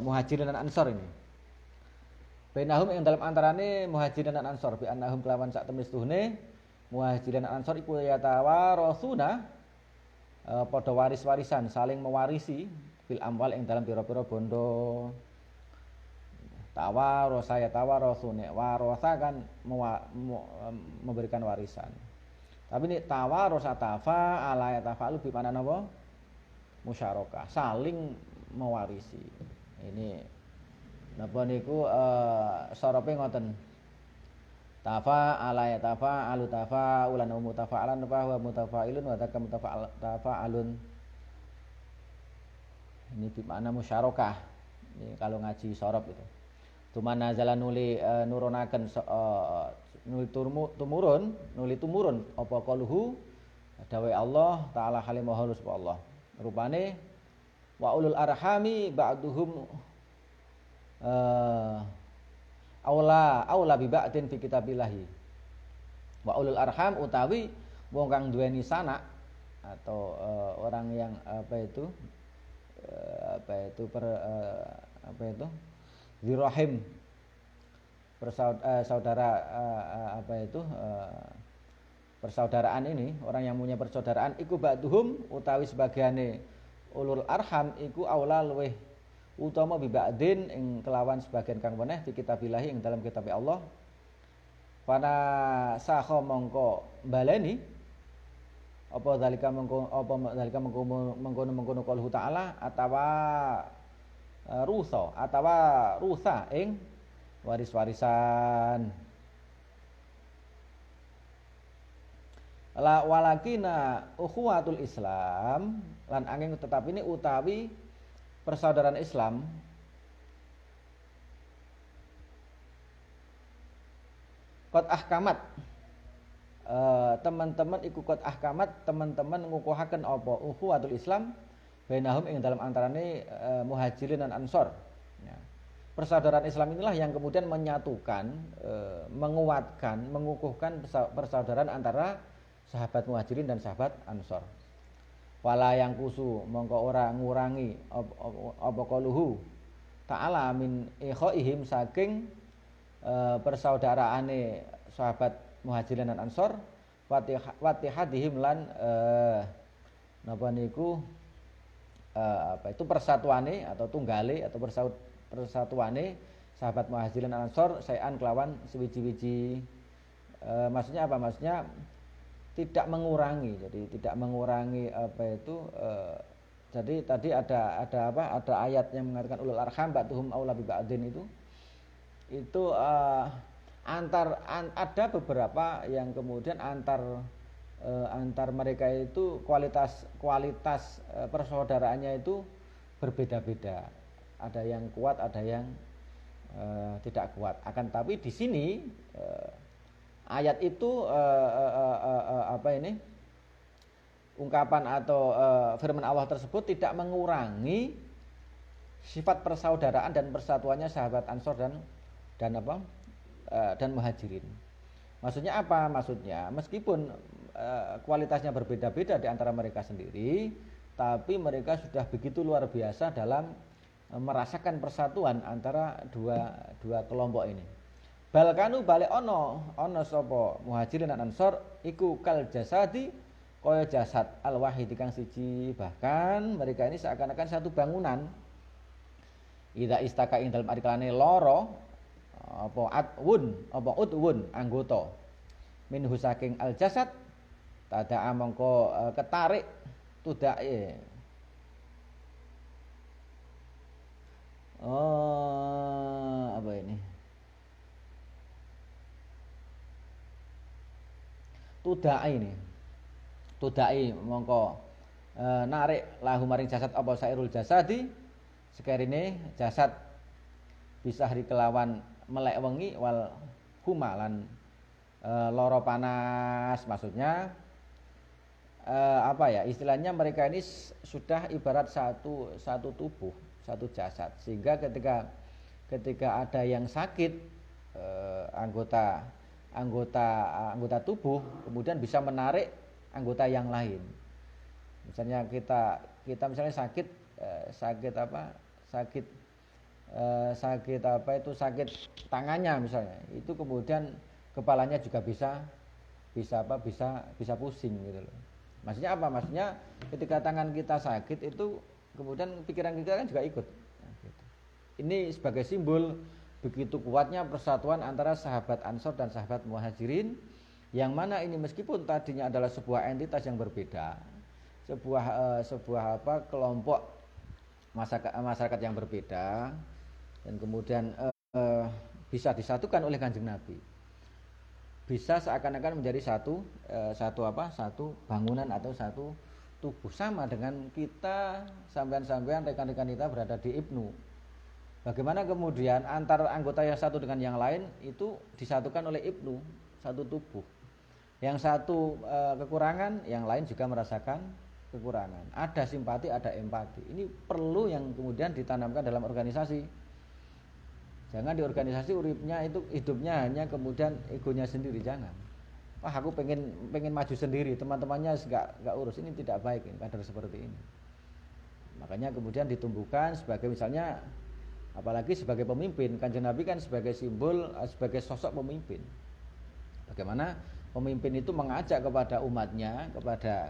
Muhajirin dan Ansor ini. Bainahum ing dalam antarané Muhajirin dan Ansor bi anahum kelawan sak temne setuhune Muhajirin dan Ansor iku yatawarasuna padha waris-warisan, saling mewarisi fil amwal ing dalam pira-pira bondo. Tawarosa ya tawarosune, warosa kan memberikan warisan. Tapi ini tawarosa tafa ala ya tafalu bi mana napa? Musyarakah, saling mewarisi. Ini napa niku sorope ngoten. Tafa ala ya tafa alu tafa ulan mutafa'alan wa mutafa'ilun wa tafa'alun. Ini bi mana musyarakah. Ini kalau ngaji sorop itu. Tumana jalan nurunaken nuli tumurun apa qaluhu dawe Allah taala halimah halus Allah rupane wa ulul arhami ba'duhum aula bi ba'din fi kitabillahi. Wa ulul arham utawi wong kang duweni sanak atau orang yang dirahim saudara persaudaraan ini, orang yang punya persaudaraan iku ba'duhum utawi sebagiane ulul arham iku aula luweh utama bi ba'din ing kelawan sebagian kang weneh fi kitabillah ing dalam kitab Allah. Pana sakho mongko baleni apa zalika mengkono qaulhu ta'ala atawa rusa ing waris-warisan. La walakina ukhuwatul Islam lan angin tetap ini utawi persaudaraan Islam qad ahkamat teman-teman iku qad ahkamat teman-teman ngukuhaken apa ukhuwatul Islam bainahum ing dalam antarane muhajirin dan ansor. Ya. Persaudaraan Islam inilah yang kemudian menyatukan, menguatkan, mengukuhkan persaudaraan antara sahabat muhajirin dan sahabat ansor. Wala yang kusu mongko ora ngurangi apa qaluhu ta'ala min ikhaihim saking persaudaraane sahabat muhajirin dan ansor watihadihim lan napa niku apa itu persatuane atau tunggale atau persatuane sahabat muhajirin dan ansor sayan kelawan sewiji-wiji maksudnya apa? Maksudnya tidak mengurangi. Jadi tidak mengurangi apa itu jadi tadi ada apa? Ada ayat yang mengatakan ulul arham ba'duhum aula bi ba'din itu ada beberapa yang kemudian antar mereka itu kualitas persaudaraannya itu berbeda-beda. Ada yang kuat, ada yang tidak kuat. Akan tapi di sini ayat itu apa ini? Ungkapan atau firman Allah tersebut tidak mengurangi sifat persaudaraan dan persatuannya sahabat Ansor dan apa? Dan muhajirin. Maksudnya apa? Maksudnya meskipun kualitasnya berbeda-beda di antara mereka sendiri, tapi mereka sudah begitu luar biasa dalam merasakan persatuan antara dua kelompok ini. Balkanu balik ono sapa muhajirin dan ansor iku kal jasadi kaya jasad al wahid kang siji, bahkan mereka ini seakan-akan satu bangunan. Idza istaka ing dalem arikalane loro apa udwun anggota minhu saking al jasad tada mongko ketarik tudake apa ini tudai mongko narik lahu maring jasad apa sairul jasadi sekarine jasad bisa kelawan melek wengi wal humalan loro panas. Maksudnya apa ya istilahnya, mereka ini sudah ibarat satu tubuh, satu jasad, sehingga ketika ada yang sakit anggota tubuh kemudian bisa menarik anggota yang lain. Misalnya kita misalnya sakit tangannya misalnya, itu kemudian kepalanya juga bisa pusing gitu loh. Maksudnya apa? Maksudnya ketika tangan kita sakit itu kemudian pikiran kita kan juga ikut. Nah, gitu. Ini sebagai simbol begitu kuatnya persatuan antara sahabat Ansor dan sahabat Muhajirin, yang mana ini meskipun tadinya adalah sebuah entitas yang berbeda, sebuah kelompok masyarakat yang berbeda, dan kemudian bisa disatukan oleh Kanjeng Nabi, bisa seakan-akan menjadi satu bangunan atau satu tubuh, sama dengan kita sampean rekan-rekan kita berada di Ibnu. Bagaimana kemudian antar anggota yang satu dengan yang lain itu disatukan oleh Ibnu, satu tubuh. Yang satu kekurangan, yang lain juga merasakan kekurangan. Ada simpati, ada empati. Ini perlu yang kemudian ditanamkan dalam organisasi. Jangan di organisasi hidupnya hanya kemudian egonya sendiri, jangan. Wah, aku pengen maju sendiri, teman-temannya enggak urus. Ini tidak baik, ini kader seperti ini. Makanya kemudian ditumbuhkan sebagai misalnya, apalagi sebagai pemimpin. Kanjeng Nabi kan sebagai simbol, sebagai sosok pemimpin. Bagaimana pemimpin itu mengajak kepada umatnya,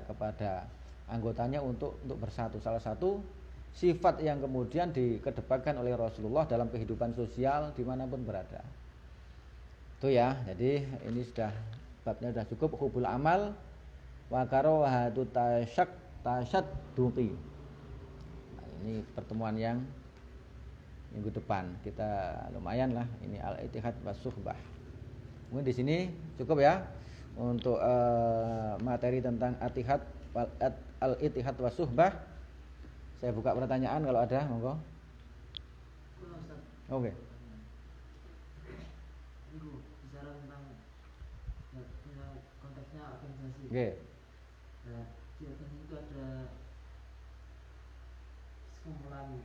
kepada anggotanya untuk bersatu. Salah satu sifat yang kemudian dikedepankan oleh Rasulullah dalam kehidupan sosial dimanapun berada. Itu ya. Jadi ini babnya sudah cukup. Hubul amal wa karahatu tasyadduqi. Nah, ini pertemuan yang minggu depan kita lumayan lah. Ini al-ittihad was suhbah. Mungkin di sini cukup ya untuk materi tentang al-ittihad was suhbah. Saya buka pertanyaan kalau ada, monggo. Oke. Ibu bicara tentang organisasi. Nggih. Nah, di organisasi itu ada sekumpulan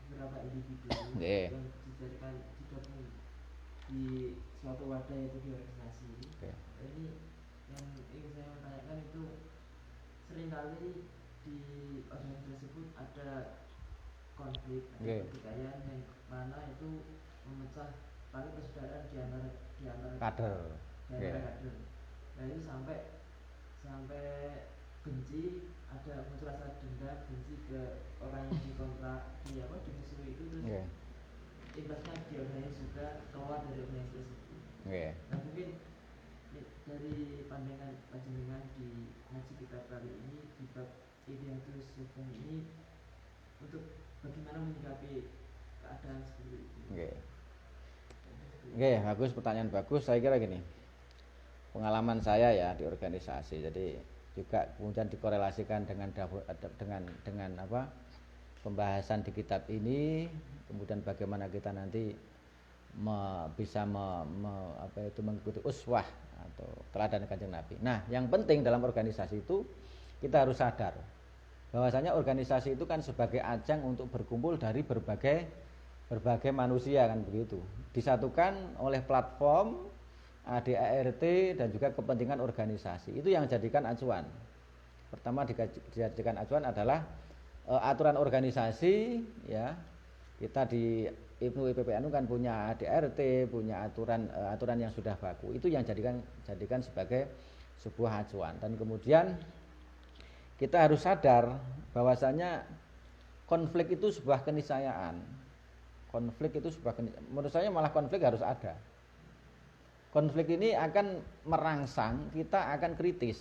beberapa individu Nggih. yang dijadikan digabung di suatu wadah, yaitu di organisasi. Nggih. Nah, ini yang ingin saya tanyakan itu, seringkali di organisasi tersebut ada konflik, ada pertikaian yang mana itu memecah tali persaudaraan di antara kader. kader. Nah, itu sampai benci, ada muncul rasa dendam, benci ke orang yang dikontrak, dimusuhi itu, terus imbasnya di organisasi juga keluar dari organisasi tersebut. Nah, mungkin dari pandangan panjenengan di ngaji kita kali ini di bab Ihyatus Sunnah ini, untuk bagaimana menyikapi keadaan seperti itu. Bagus, pertanyaan bagus. Saya kira gini, pengalaman saya ya di organisasi, jadi juga kemudian dikorelasikan dengan apa pembahasan di kitab ini, kemudian bagaimana kita nanti bisa mengikuti uswah atau teladan Kanjeng Nabi. Nah, yang penting dalam organisasi itu kita harus sadar bahwasanya organisasi itu kan sebagai ajang untuk berkumpul dari berbagai manusia, kan begitu. Disatukan oleh platform ADART dan juga kepentingan organisasi. Itu yang jadikan acuan. Pertama dijadikan acuan adalah aturan organisasi, ya. Kita di Ibnu IPPNU kan punya ADART, punya aturan yang sudah baku. Itu yang jadikan sebagai sebuah acuan. Dan kemudian kita harus sadar bahwasanya konflik itu sebuah keniscayaan. Menurut saya malah konflik harus ada. Konflik ini akan merangsang kita akan kritis.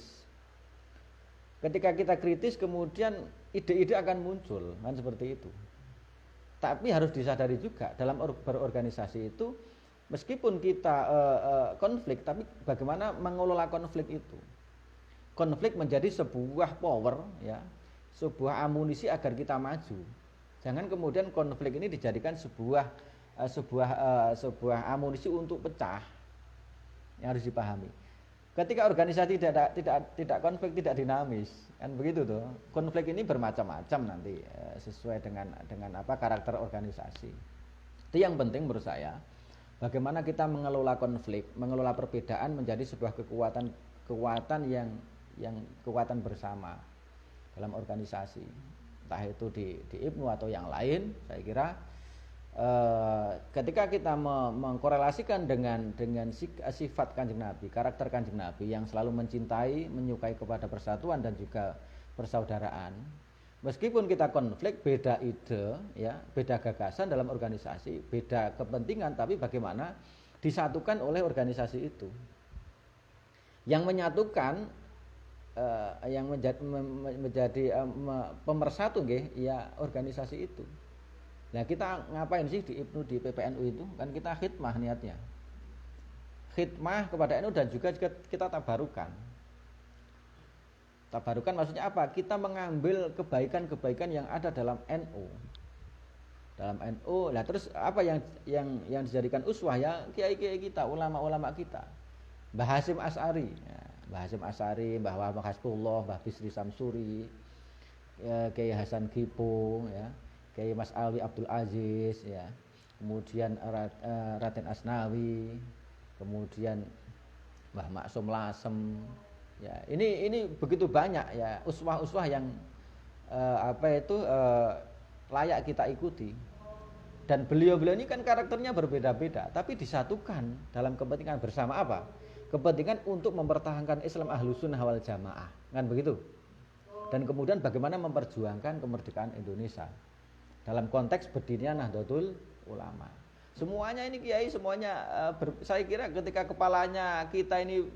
Ketika kita kritis, kemudian ide-ide akan muncul, kan seperti itu. Tapi harus disadari juga dalam berorganisasi itu, meskipun kita konflik, tapi bagaimana mengelola konflik itu. Konflik menjadi sebuah power, ya, sebuah amunisi agar kita maju. Jangan kemudian konflik ini dijadikan sebuah amunisi untuk pecah. Yang harus dipahami. Ketika organisasi tidak konflik, tidak dinamis, kan begitu tuh. Konflik ini bermacam-macam nanti sesuai dengan apa karakter organisasi. Itu yang penting menurut saya. Bagaimana kita mengelola konflik, mengelola perbedaan menjadi sebuah kekuatan yang kekuatan bersama dalam organisasi. Entah itu di IPNU atau yang lain, saya kira ketika kita mengkorelasikan dengan sifat Kanjeng Nabi, karakter Kanjeng Nabi yang selalu mencintai, menyukai kepada persatuan dan juga persaudaraan, meskipun kita konflik, beda ide, ya, beda gagasan dalam organisasi, beda kepentingan, tapi bagaimana disatukan oleh organisasi itu. Yang menyatukan, yang menjadi pemersatu, ya organisasi itu. Nah, kita ngapain sih di IPNU, di PPNU itu? Kan kita khidmah niatnya. Khidmah kepada NU dan juga kita tabarukan. Tabarukan maksudnya apa? Kita mengambil kebaikan-kebaikan yang ada dalam NU. Dalam NU, nah terus apa yang dijadikan uswah, ya kiai-kiai kita, ulama-ulama kita. Mbah Hasyim Asy'ari, ya, Mbah Hasyim Asy'ari, Mbah Wahab Hasbullah, Mbah Bisri Samsuri, ya, Kiai Hasan Kipo, ya. Kiai Mas Alwi Abdul Aziz, ya, kemudian Raden Asnawi, kemudian Mbah Maksum Lasem, ya, ini begitu banyak, ya, uswah-uswah yang layak kita ikuti. Dan beliau-beliau ini kan karakternya berbeda-beda, tapi disatukan dalam kepentingan bersama apa? Kepentingan untuk mempertahankan Islam Ahlussunnah wal Jamaah, kan begitu? Dan kemudian bagaimana memperjuangkan kemerdekaan Indonesia dalam konteks berdirinya Nahdlatul Ulama. Semuanya ini kiai, semuanya saya kira ketika kepalanya kita ini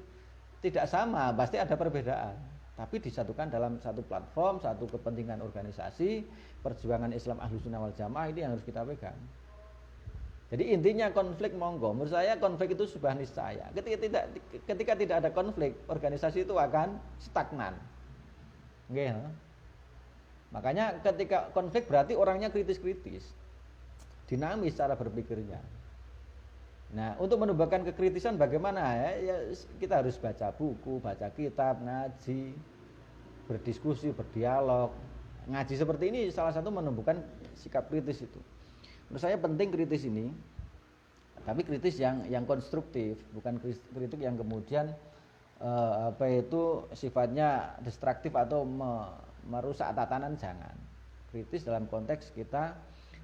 tidak sama, pasti ada perbedaan. Tapi disatukan dalam satu platform, satu kepentingan organisasi, perjuangan Islam Ahlussunnah wal Jamaah, ini yang harus kita pegang. Jadi intinya konflik monggo. Menurut saya konflik itu sebuah niscaya. Ketika tidak ada konflik, organisasi itu akan stagnan. Nggih. Makanya ketika konflik berarti orangnya kritis-kritis, dinamis cara berpikirnya. Nah, untuk menumbuhkan kekritisan bagaimana ya kita harus baca buku, baca kitab, ngaji, berdiskusi, berdialog. Ngaji seperti ini salah satu menumbuhkan sikap kritis itu. Menurut saya penting kritis ini, tapi kritis yang konstruktif, bukan kritik yang kemudian sifatnya destruktif atau merusak tatanan, jangan. Kritis dalam konteks kita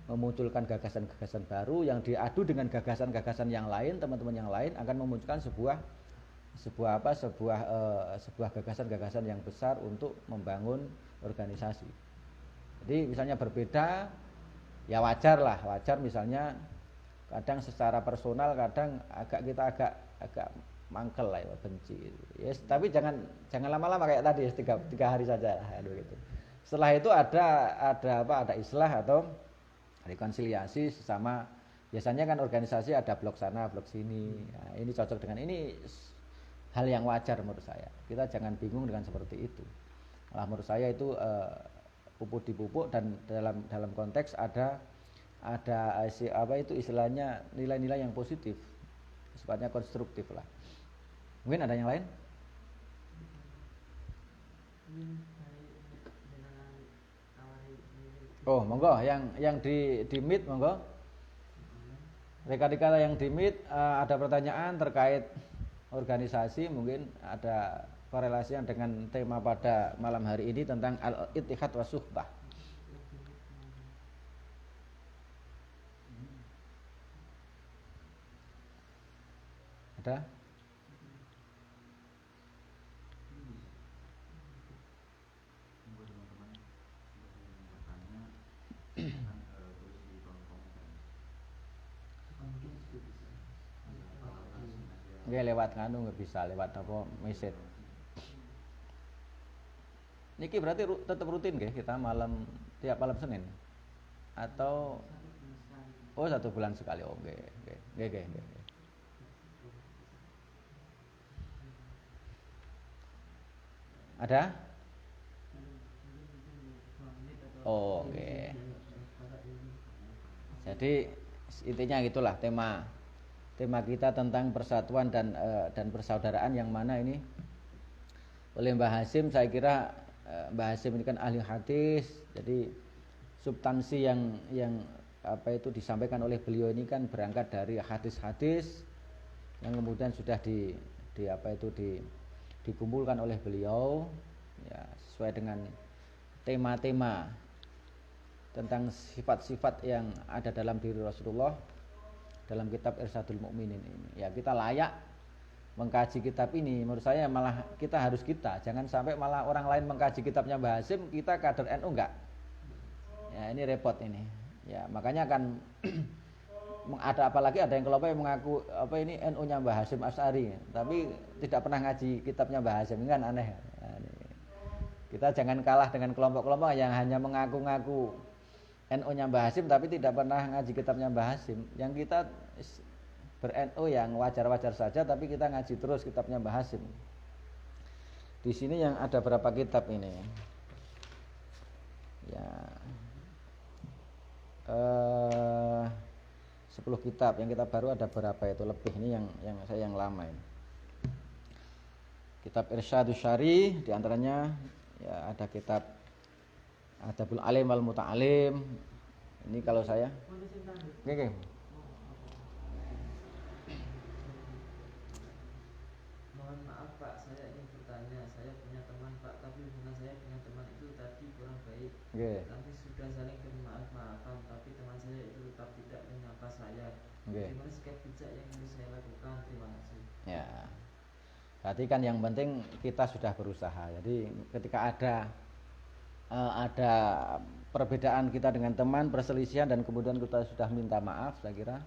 memunculkan gagasan-gagasan baru yang diadu dengan gagasan-gagasan yang lain, teman-teman yang lain akan memunculkan sebuah gagasan-gagasan yang besar untuk membangun organisasi. Jadi misalnya berbeda, ya wajar misalnya kadang secara personal kadang kita agak mangkel lah ya, benci. Yes, tapi jangan lama-lama kayak tadi ya, tiga hari saja lah gitu. Setelah itu ada islah atau rekonsiliasi sesama. Biasanya kan organisasi ada blok sana, blok sini. Nah, ini cocok dengan ini, hal yang wajar menurut saya. Kita jangan bingung dengan seperti itu. Malah menurut saya itu pupuk dipupuk dan dalam konteks ada istilahnya nilai-nilai yang positif, sifatnya konstruktif lah. Mungkin ada yang lain? Oh, monggo yang di meet monggo. Rekan-rekan yang di meet ada pertanyaan terkait organisasi, mungkin ada korelasinya dengan tema pada malam hari ini tentang al-ittihad wa suhbah. Ada? Nggih lewat nggak bisa lewat apa message. Niki berarti tetap rutin nggih kita tiap malam Senin atau 1 bulan sekali. Oh nggih. Ada? Oh nggih. Jadi intinya gitulah tema kita tentang persatuan dan persaudaraan, yang mana ini oleh Mbah Hasyim. Saya kira Mbah Hasyim ini kan ahli hadis, jadi substansi yang disampaikan oleh beliau ini kan berangkat dari hadis-hadis yang kemudian sudah dikumpulkan oleh beliau ya, sesuai dengan tema-tema tentang sifat-sifat yang ada dalam diri Rasulullah dalam kitab Irsyadul Mukminin ini. Ya, kita layak mengkaji kitab ini. Menurut saya malah jangan sampai malah orang lain mengkaji kitabnya Mbah Hasyim, kita kader NU enggak. Ya, ini repot ini. Ya, makanya kan ada yang kelompok yang mengaku ini NU-nya Mbah Hasyim Asy'ari, tapi tidak pernah ngaji kitabnya Mbah Hasyim, kan aneh. Nah, kita jangan kalah dengan kelompok-kelompok yang hanya mengaku-ngaku NU-nya Mbah Hasyim tapi tidak pernah ngaji kitabnya Mbah Hasyim. Yang kita ber-NU yang wajar-wajar saja, tapi kita ngaji terus kitabnya Mbah Hasyim. Di sini yang ada berapa kitab ini? Ya, 10 kitab. Yang kitab baru ada berapa itu? Lebih. Ini yang lama ini. Kitab Irsyadus Syari, diantaranya ya ada kitab Adabul Alim wal Muta'alim. Ini kalau saya. Oke. Mohon maaf Pak, saya ingin bertanya. Saya punya teman Pak, tapi hubungan saya dengan teman itu tadi kurang baik. Kami sudah saling bermaaf-maafan, tapi teman saya itu tetap tidak menyapa saya. Bagaimana sikap bijak yang harus saya lakukan? Terima kasih. Ya. Berarti kan yang penting kita sudah berusaha. Jadi ketika ada perbedaan kita dengan teman, perselisihan, dan kemudian kita sudah minta maaf, saya kira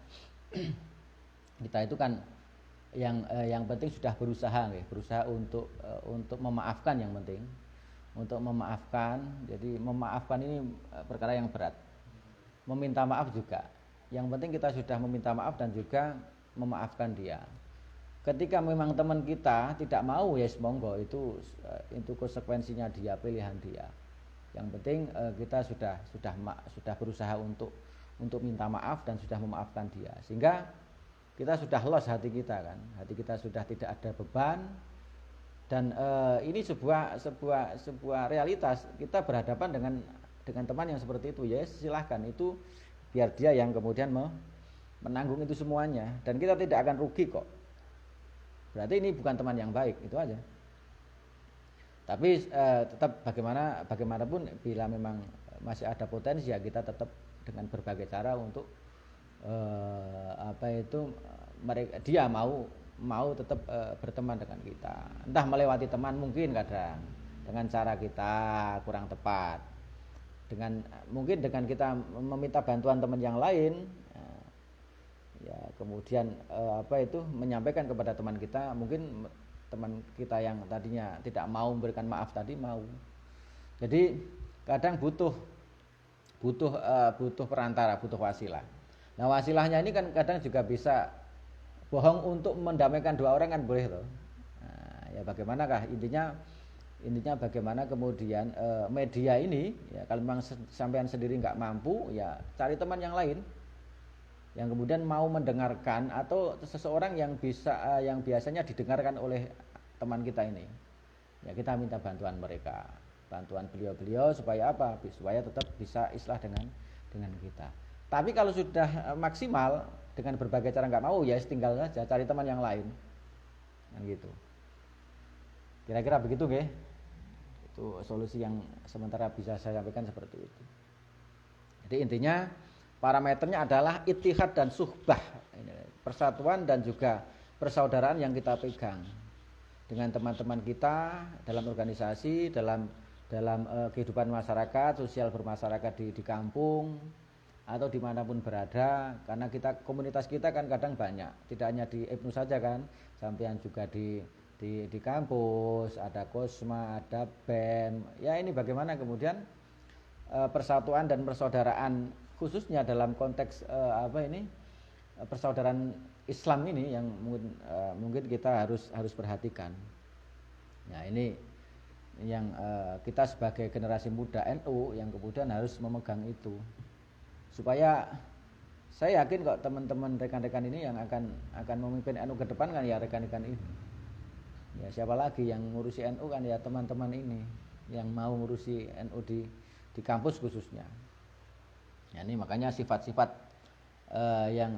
kita itu kan yang penting sudah berusaha untuk memaafkan. Yang penting untuk memaafkan. Jadi memaafkan ini perkara yang berat. Meminta maaf juga. Yang penting kita sudah meminta maaf dan juga memaafkan dia. Ketika memang teman kita tidak mau, ya monggo, itu konsekuensinya dia, pilihan dia. Yang penting kita sudah berusaha untuk minta maaf dan sudah memaafkan dia, sehingga kita sudah lost hati kita kan, hati kita sudah tidak ada beban. Dan ini sebuah realitas, kita berhadapan dengan teman yang seperti itu, ya silahkan, itu biar dia yang kemudian menanggung itu semuanya, dan kita tidak akan rugi kok. Berarti ini bukan teman yang baik, itu aja. Tapi tetap bagaimanapun bila memang masih ada potensi, ya kita tetap dengan berbagai cara untuk dia mau tetap berteman dengan kita. Entah melewati teman mungkin kadang dengan cara kita kurang tepat. Mungkin dengan kita meminta bantuan teman yang lain, ya kemudian menyampaikan kepada teman kita, mungkin teman kita yang tadinya tidak mau memberikan maaf tadi mau. Jadi kadang butuh perantara, butuh wasilah. Nah, wasilahnya ini kan kadang juga bisa bohong untuk mendamaikan dua orang, kan boleh tuh. Nah, ya bagaimanakah intinya bagaimana kemudian media ini, ya kalau memang sampean sendiri nggak mampu, ya cari teman yang lain yang kemudian mau mendengarkan, atau seseorang yang biasanya didengarkan oleh teman kita ini. Ya kita minta bantuan mereka, bantuan beliau supaya apa? Supaya tetap bisa islah dengan kita. Tapi kalau sudah maksimal dengan berbagai cara nggak mau, ya tinggal saja cari teman yang lain, kan gitu. Kira-kira begitu, nggih? Itu solusi yang sementara bisa saya sampaikan seperti itu. Jadi intinya parameternya adalah ittihad dan suhbah, persatuan dan juga persaudaraan yang kita pegang dengan teman-teman kita dalam organisasi, dalam kehidupan masyarakat, sosial bermasyarakat di kampung atau dimanapun berada. Karena komunitas kita kan kadang banyak, tidak hanya di Ibnu saja kan, sampean juga di kampus, ada Kosma, ada BEM. Ya ini bagaimana kemudian persatuan dan persaudaraan, khususnya dalam konteks persaudaraan Islam ini yang mungkin kita harus perhatikan. Nah ini yang kita sebagai generasi muda NU yang kemudian harus memegang itu, supaya saya yakin kok teman-teman rekan-rekan ini yang akan memimpin NU ke depan kan ya rekan-rekan ini. Ya siapa lagi yang ngurusi NU kan ya teman-teman ini yang mau ngurusi NU di kampus khususnya. Ya, ini makanya sifat-sifat yang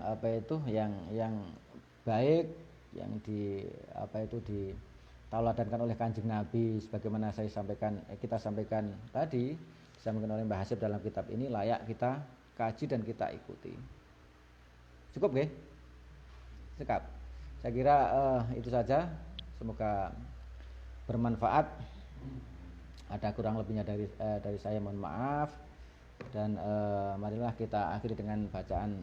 baik yang ditauladankan oleh Kanjeng Nabi, sebagaimana kita sampaikan tadi, disampaikan oleh Mbah Hasib dalam kitab ini, layak kita kaji dan kita ikuti. Cukup nggih? Cukup. Saya kira itu saja. Semoga bermanfaat. Ada kurang lebihnya dari saya, mohon maaf. Dan marilah kita akhiri dengan bacaan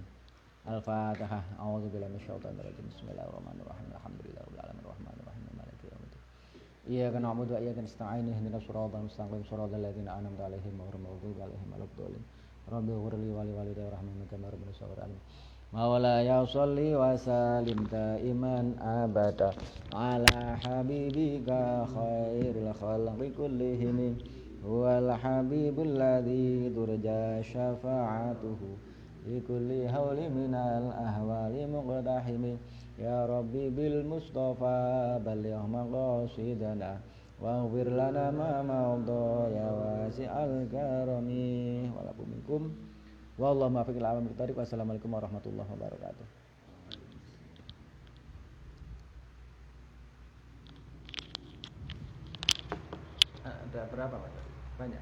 Al-Fatihah. A'udzubillahi minasyaitonir rajim. Bismillahirrahmanirrahim. Alhamdulillahirabbil alamin arrahmanir rahim maliki yaumiddin. Iyyaka na'budu wa iyyaka nasta'in. Ihdinas siratal mustaqim. Shiratal ladzina an'amta 'alaihim ghairil maghdubi alaihim waladdallin. Rabbighfirli wa li walidayya warhamhum kama rabbayani shaghira. Maulaya sholli wa sallim daiman abada ala habibika khairil khalqi kullihim wal habibul ladzi turja syafa'atuhu li kulli hauli minal ahwali muqtahimi ya rabbi bil mustafa balligh maqasidana waghfir lana ma mawdha ya wasi'al karami walakum minkum. Wallahu muwaffiq ila aqwamit thoriq. Wassalamualaikum warahmatullahi wabarakatuh. Ada berapa Pak? Banyak.